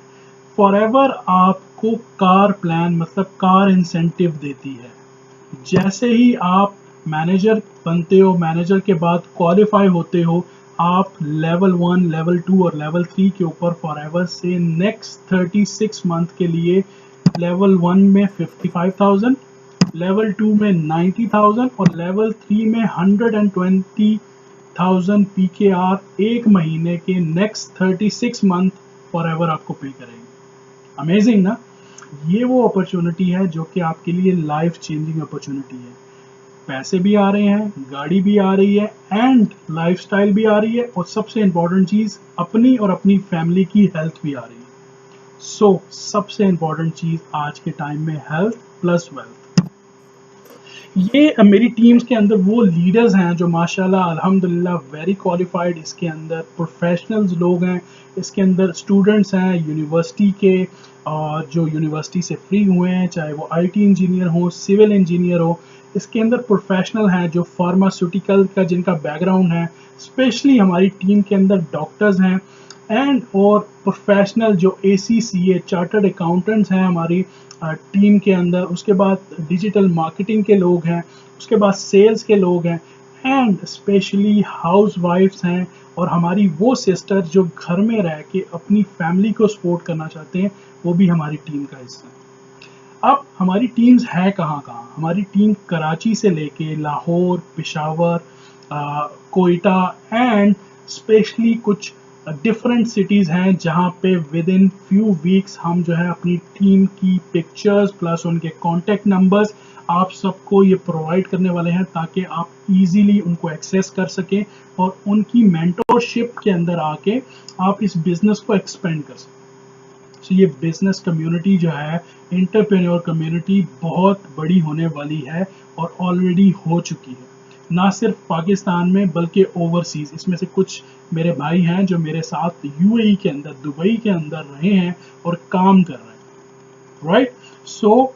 फॉरएवर आपको कार प्लान मतलब कार इंसेंटिव देती है। जैसे ही आप मैनेजर बनते हो, मैनेजर के बाद क्वालिफाई होते हो, आप लेवल 1, लेवल 2 और लेवल 3 के ऊपर फॉरएवर से नेक्स्ट 36 मंथ के लिए लेवल 1 में 55,000, लेवल 2 में 90,000 और लेवल 3 में 120,000 PKR एक महीने के नेक्स्ट 36 मंथ फॉरएवर आपको पे करेंगे। अमेजिंग ना। ये वो अपॉर्चुनिटी है जो कि आपके लिए लाइफ चेंजिंग अपॉर्चुनिटी है। पैसे भी आ रहे हैं, गाड़ी भी आ रही है, एंड लाइफस्टाइल भी आ रही है, और सबसे इंपॉर्टेंट चीज अपनी और अपनी फैमिली की हेल्थ भी आ रही है। सो सबसे इंपॉर्टेंट चीज आज के टाइम में हेल्थ प्लस वेल्थ। ये मेरी टीम्स के अंदर वो लीडर्स हैं जो माशाल्लाह अल्हम्दुलिल्लाह वेरी क्वालिफाइड, इसके अंदर प्रोफेशनल्स लोग हैं, इसके अंदर स्टूडेंट्स हैं यूनिवर्सिटी के, और जो यूनिवर्सिटी से फ्री हुए हैं, चाहे वो आईटी इंजीनियर हो, सिविल इंजीनियर हो। इसके अंदर प्रोफेशनल हैं जो फार्मास्यूटिकल का जिनका बैकग्राउंड है, स्पेशली हमारी टीम के अंदर डॉक्टर्स हैं, एंड और प्रोफेशनल जो ACCA चार्टर्ड अकाउंटेंट्स हैं हमारी टीम के अंदर। उसके बाद डिजिटल मार्केटिंग के लोग हैं, उसके बाद सेल्स के लोग हैं, एंड स्पेशली हाउस वाइफ्स हैं, और हमारी वो सिस्टर जो घर में रह के अपनी फैमिली को सपोर्ट करना चाहते हैं, वो भी हमारी टीम का हिस्सा है। अब हमारी टीम्स है कहाँ कहाँ। हमारी टीम कराची से लेके लाहौर, पेशावर, कोयटा, एंड स्पेशली कुछ डिफरेंट सिटीज़ हैं जहाँ पे विद इन फ्यू वीक्स हम जो है अपनी टीम की पिक्चर्स प्लस उनके कॉन्टेक्ट नंबर्स आप सबको ये प्रोवाइड करने वाले हैं, ताकि आप इजीली उनको एक्सेस कर सकें और उनकी मेंटरशिप के अंदर आके आप इस बिजनेस को एक्सपेंड कर सकें। तो ये बिजनेस कम्युनिटी जो है, एंटरप्रेन्योर कम्युनिटी बहुत बड़ी होने वाली है और ऑलरेडी हो चुकी है, ना सिर्फ पाकिस्तान में बल्कि ओवरसीज। इसमें से कुछ मेरे भाई हैं जो मेरे साथ UAE के अंदर, दुबई के अंदर रहे हैं और काम कर रहे हैं, राइट। सो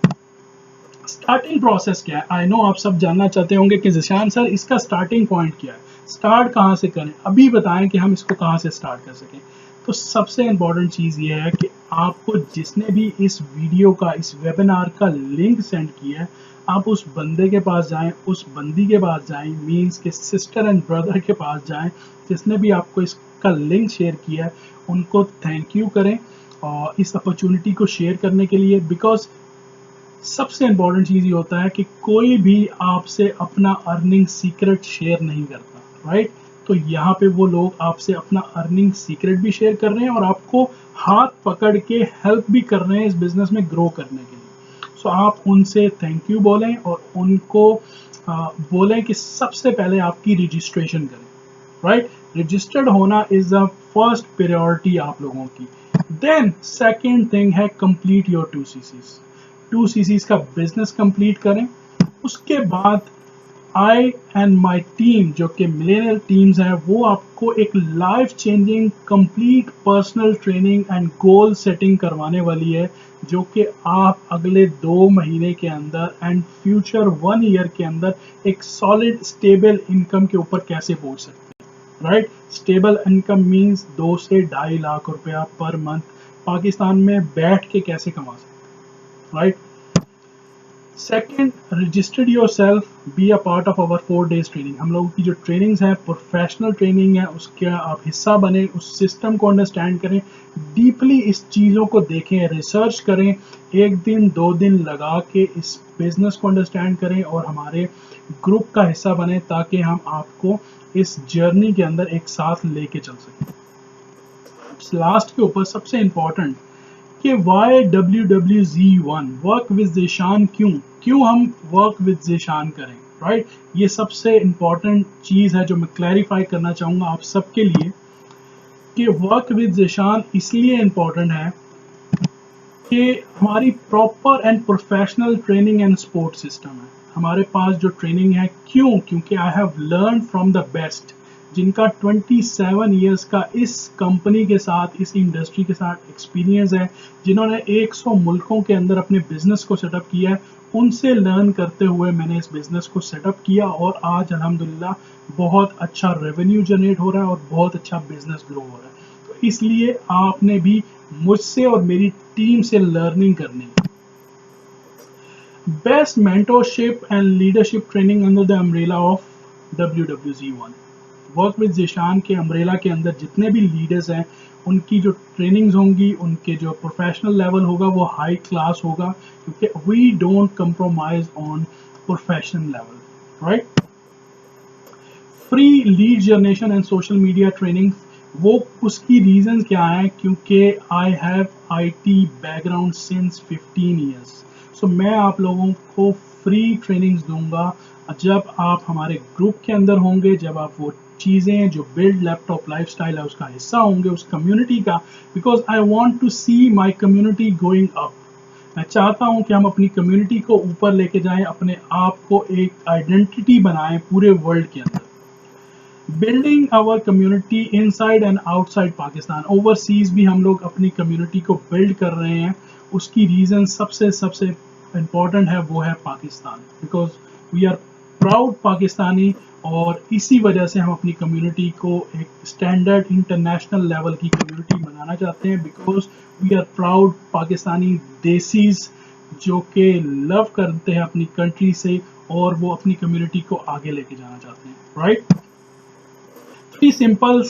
स्टार्टिंग प्रोसेस क्या है, आई नो आप सब जानना चाहते होंगे कि जिशान सर इसका स्टार्टिंग पॉइंट क्या है, स्टार्ट कहाँ से करें, अभी बताएं कि हम इसको कहाँ से स्टार्ट कर सकें। तो सबसे इम्पॉर्टेंट चीज़ ये है कि आपको जिसने भी इस वीडियो का, इस वेबिनार का लिंक सेंड किया है, आप उस बंदे के पास जाएं, उस बंदी के पास जाएं, मीन्स के सिस्टर एंड ब्रदर के पास जाएं जिसने भी आपको इसका लिंक शेयर किया है, उनको थैंक यू करें और इस अपॉर्चुनिटी को शेयर करने के लिए। बिकॉज सबसे इम्पॉर्टेंट चीज़ ये होता है कि कोई भी आपसे अपना अर्निंग सीक्रेट शेयर नहीं करता, राइट। तो यहाँ पे वो लोग आपसे अपना अर्निंग सीक्रेट भी शेयर कर रहे हैं और आपको हाथ पकड़ के हेल्प भी कर रहे हैं इस बिजनेस में ग्रो करने के लिए। सो आप उनसे थैंक यू बोलें और उनको बोलें कि सबसे पहले आपकी रजिस्ट्रेशन करें, राइट। रजिस्टर्ड होना इज द फर्स्ट प्रायोरिटी आप लोगों की। देन सेकेंड थिंग है कंप्लीट योर 2 CCs का बिजनेस कंप्लीट करें। उसके बाद आई एंड माई टीम जो कि मिलेनियल टीम्स हैं, वो आपको एक life changing complete personal training and goal setting करवाने वाली है, जो कि आप अगले 2 महीने के अंदर एंड फ्यूचर 1 ईयर के अंदर एक सॉलिड स्टेबल इनकम के ऊपर कैसे पहुंच सकते हैं, राइट। स्टेबल इनकम मीन्स 2 से 2.5 लाख रुपया पर मंथ पाकिस्तान में बैठ के कैसे कमा सकते हैं। Right. Second, registered yourself, be a part of our 4 days training. हम लोगों की जो ट्रेनिंग्स हैं प्रोफेशनल ट्रेनिंग है, उसके आप हिस्सा बने, उस सिस्टम को अंडरस्टैंड करें, डीपली इस चीज़ों को देखें, रिसर्च करें, 1 दिन 2 दिन लगा के इस बिजनेस को अंडरस्टैंड करें और हमारे ग्रुप का हिस्सा बने, ताकि हम आपको इस जर्नी के अंदर एक साथ लेके चल सकें। लास्ट के ऊपर सबसे इंपॉर्टेंट कि Y WWZ1 work with Zeeshan, क्यों क्यों हम वर्क विद ज़ीशान करें, राइट। ये सबसे इंपॉर्टेंट चीज़ है जो मैं क्लैरिफाई करना चाहूँगा आप सबके लिए कि वर्क विद ज़ीशान इसलिए इम्पॉर्टेंट है कि हमारी proper and professional training and support system है। हमारे पास जो ट्रेनिंग है, क्यों, क्योंकि I have learn from the best, जिनका 27 ईयर्स का इस कंपनी के साथ, इस इंडस्ट्री के साथ एक्सपीरियंस है, जिन्होंने 100 मुल्कों के अंदर अपने बिजनेस को सेटअप किया है, उनसे लर्न करते हुए मैंने इस बिजनेस को सेटअप किया और आज अल्हम्दुलिल्लाह बहुत अच्छा रेवेन्यू जनरेट हो रहा है और बहुत अच्छा बिजनेस ग्रो हो रहा है। तो इसलिए आपने भी मुझसे और मेरी टीम से लर्निंग करनी है। Best mentorship and leadership training under the umbrella of WWZ1। Work with Zeeshan के अम्ब्रेला के अंदर जितने भी लीडर्स हैं, उनकी जो ट्रेनिंग्स होंगी, उनके जो प्रोफेशनल लेवल होगा वो हाई क्लास होगा, क्योंकि we don't compromise on professional level, right. Free lead generation and social media training, वो उसकी रीजन क्या है, क्योंकि I have IT background since 15 years. So मैं आप लोगों को फ्री ट्रेनिंग्स दूंगा जब आप हमारे ग्रुप के अंदर होंगे, जब आप वो चीज़ें जो बिल्ड लैपटॉप लाइफस्टाइल है उसका हिस्सा होंगे, उस कम्युनिटी का, because I want to see my community going up. मैं चाहता हूं कि हम अपनी कम्युनिटी को ऊपर लेके जाएं, अपने आप को एक आइडेंटिटी बनाएं पूरे वर्ल्ड के अंदर। Building our community inside and outside Pakistan, overseas भी हम लोग अपनी कम्युनिटी को बिल्ड कर रहे हैं। उसकी रीज़न सबसे सबसे इम्पॉर्टेंट है, वो है Pakistan, because we are proud Pakistani, और इसी वजह से हम अपनी कम्युनिटी को एक स्टैंडर्ड इंटरनेशनल लेवल की कम्युनिटी बनाना चाहते हैं, because we are proud Pakistani desis जो कि लव करते हैं अपनी कंट्री से और वो अपनी कम्युनिटी को आगे लेके जाना चाहते हैं, right. 3 simple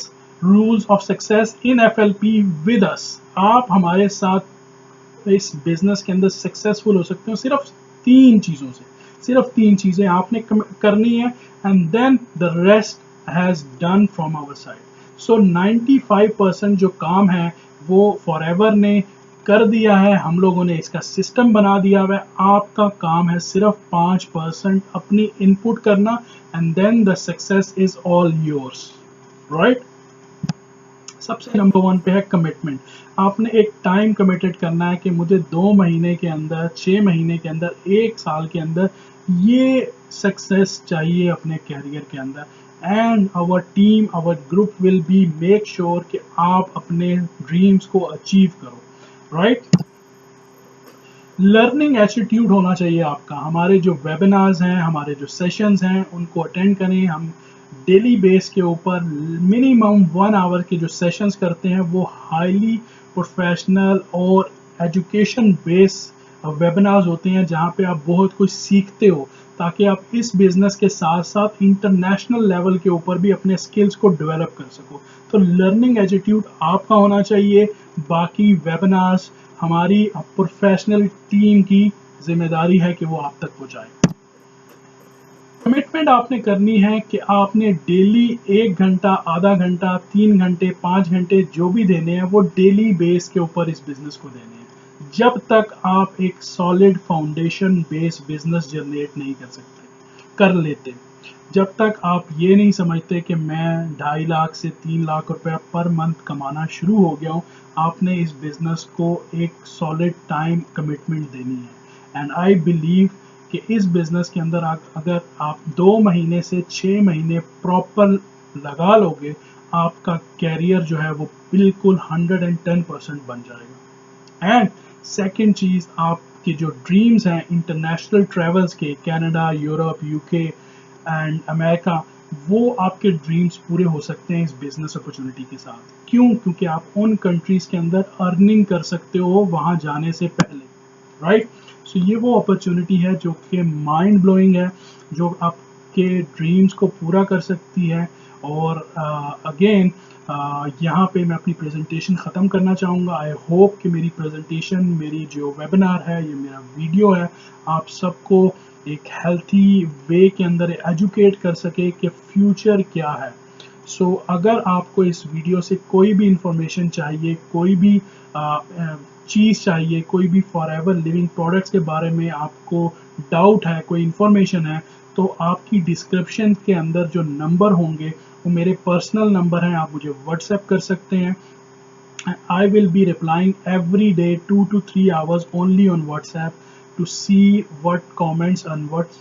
rules of success in FLP with us. आप हमारे साथ इस बिजनेस के अंदर सक्सेसफुल हो सकते हो सिर्फ 3 चीज़ों से। सिर्फ 3 चीज़ें आपने करनी है, and then the rest has done from our side. So 95% जो काम है वो फॉरएवर ने कर दिया है, हम लोगों ने इसका सिस्टम बना दिया हुआ है। आपका काम है सिर्फ 5% अपनी इनपुट करना, and then the success is all yours, right. सबसे नंबर 1 पे है कमिटमेंट। आपने एक टाइम कमिटेड करना है कि मुझे 2 महीने के अंदर, 6 महीने के अंदर, 1 साल के अंदर ये सक्सेस चाहिए अपने कैरियर के अंदर, and our team, our group will be make sure कि आप अपने ड्रीम्स को अचीव करो, राइट। लर्निंग एटीट्यूड होना चाहिए आपका। हमारे जो वेबिनार्स हैं, हमारे जो सेशंस हैं, उनको अटेंड करें। हम डेली बेस के ऊपर मिनिमम 1 आवर के जो सेशंस करते हैं वो हाईली प्रोफेशनल और एजुकेशन बेस वेबिनार्स होते हैं, जहां पे आप बहुत कुछ सीखते हो, ताकि आप इस बिजनेस के साथ साथ इंटरनेशनल लेवल के ऊपर भी अपने स्किल्स को डेवलप कर सको। तो लर्निंग एटीट्यूड आपका होना चाहिए। बाकी वेबिनार्स हमारी प्रोफेशनल टीम की जिम्मेदारी है कि वो आप तक पहुंचाए। कमिटमेंट आपने करनी है कि आपने डेली 1 घंटा, आधा घंटा, 3 घंटे, 5 घंटे जो भी देने हैं वो डेली बेस के ऊपर इस बिजनेस को देने हैं, जब तक आप एक solid foundation base business generate नहीं कर लेते। जब तक आप ये नहीं समझते कि मैं 2.5 लाख से 3 लाख रुपया पर मंथ कमाना शुरू हो गया हूँ, आपने इस बिजनेस को एक सॉलिड टाइम कमिटमेंट देनी है। एंड आई बिलीव कि इस बिजनेस के अंदर अगर आप 2 महीने से 6 महीने प्रॉपर लगा लोगे, आपका कैरियर जो है वो बिल्कुल 110% बन जाएगा। एंड सेकंड चीज़, आपके जो ड्रीम्स हैं इंटरनेशनल ट्रेवल्स के, Canada, Europe, UK and America, वो आपके ड्रीम्स पूरे हो सकते हैं इस बिजनेस अपॉर्चुनिटी के साथ। क्यों? क्योंकि आप उन कंट्रीज के अंदर अर्निंग कर सकते हो वहाँ जाने से पहले, राइट। सो ये वो अपॉर्चुनिटी है जो कि माइंड ब्लोइंग है, जो आपके ड्रीम्स को पूरा कर सकती है। और अगेन यहाँ पे मैं अपनी प्रेजेंटेशन ख़त्म करना चाहूँगा। आई होप कि मेरी प्रेजेंटेशन, मेरी जो वेबिनार है, ये मेरा वीडियो है, आप सबको एक हेल्थी वे के अंदर एजुकेट कर सके कि फ्यूचर क्या है। सो अगर आपको इस वीडियो से कोई भी इंफॉर्मेशन चाहिए, कोई भी चीज़ चाहिए, कोई भी फॉरएवर लिविंग प्रोडक्ट्स के बारे में आपको डाउट है, कोई इंफॉर्मेशन है, तो आपकी डिस्क्रिप्शन के अंदर जो नंबर होंगे वो मेरे पर्सनल नंबर हैं, आप मुझे व्हाट्सएप कर सकते हैं। I will be replying every day 2 to 3 hours only on WhatsApp to see what comments and what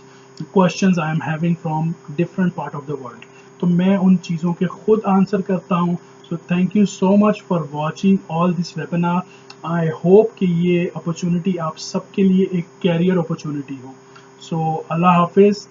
questions I am having from different part of the world. तो मैं उन चीज़ों के खुद आंसर करता हूँ। So thank you so much for watching all this webinar. I hope कि ये अपॉर्चुनिटी आप सबके लिए एक कैरियर अपॉर्चुनिटी हो। So अल्लाह हाफिज़।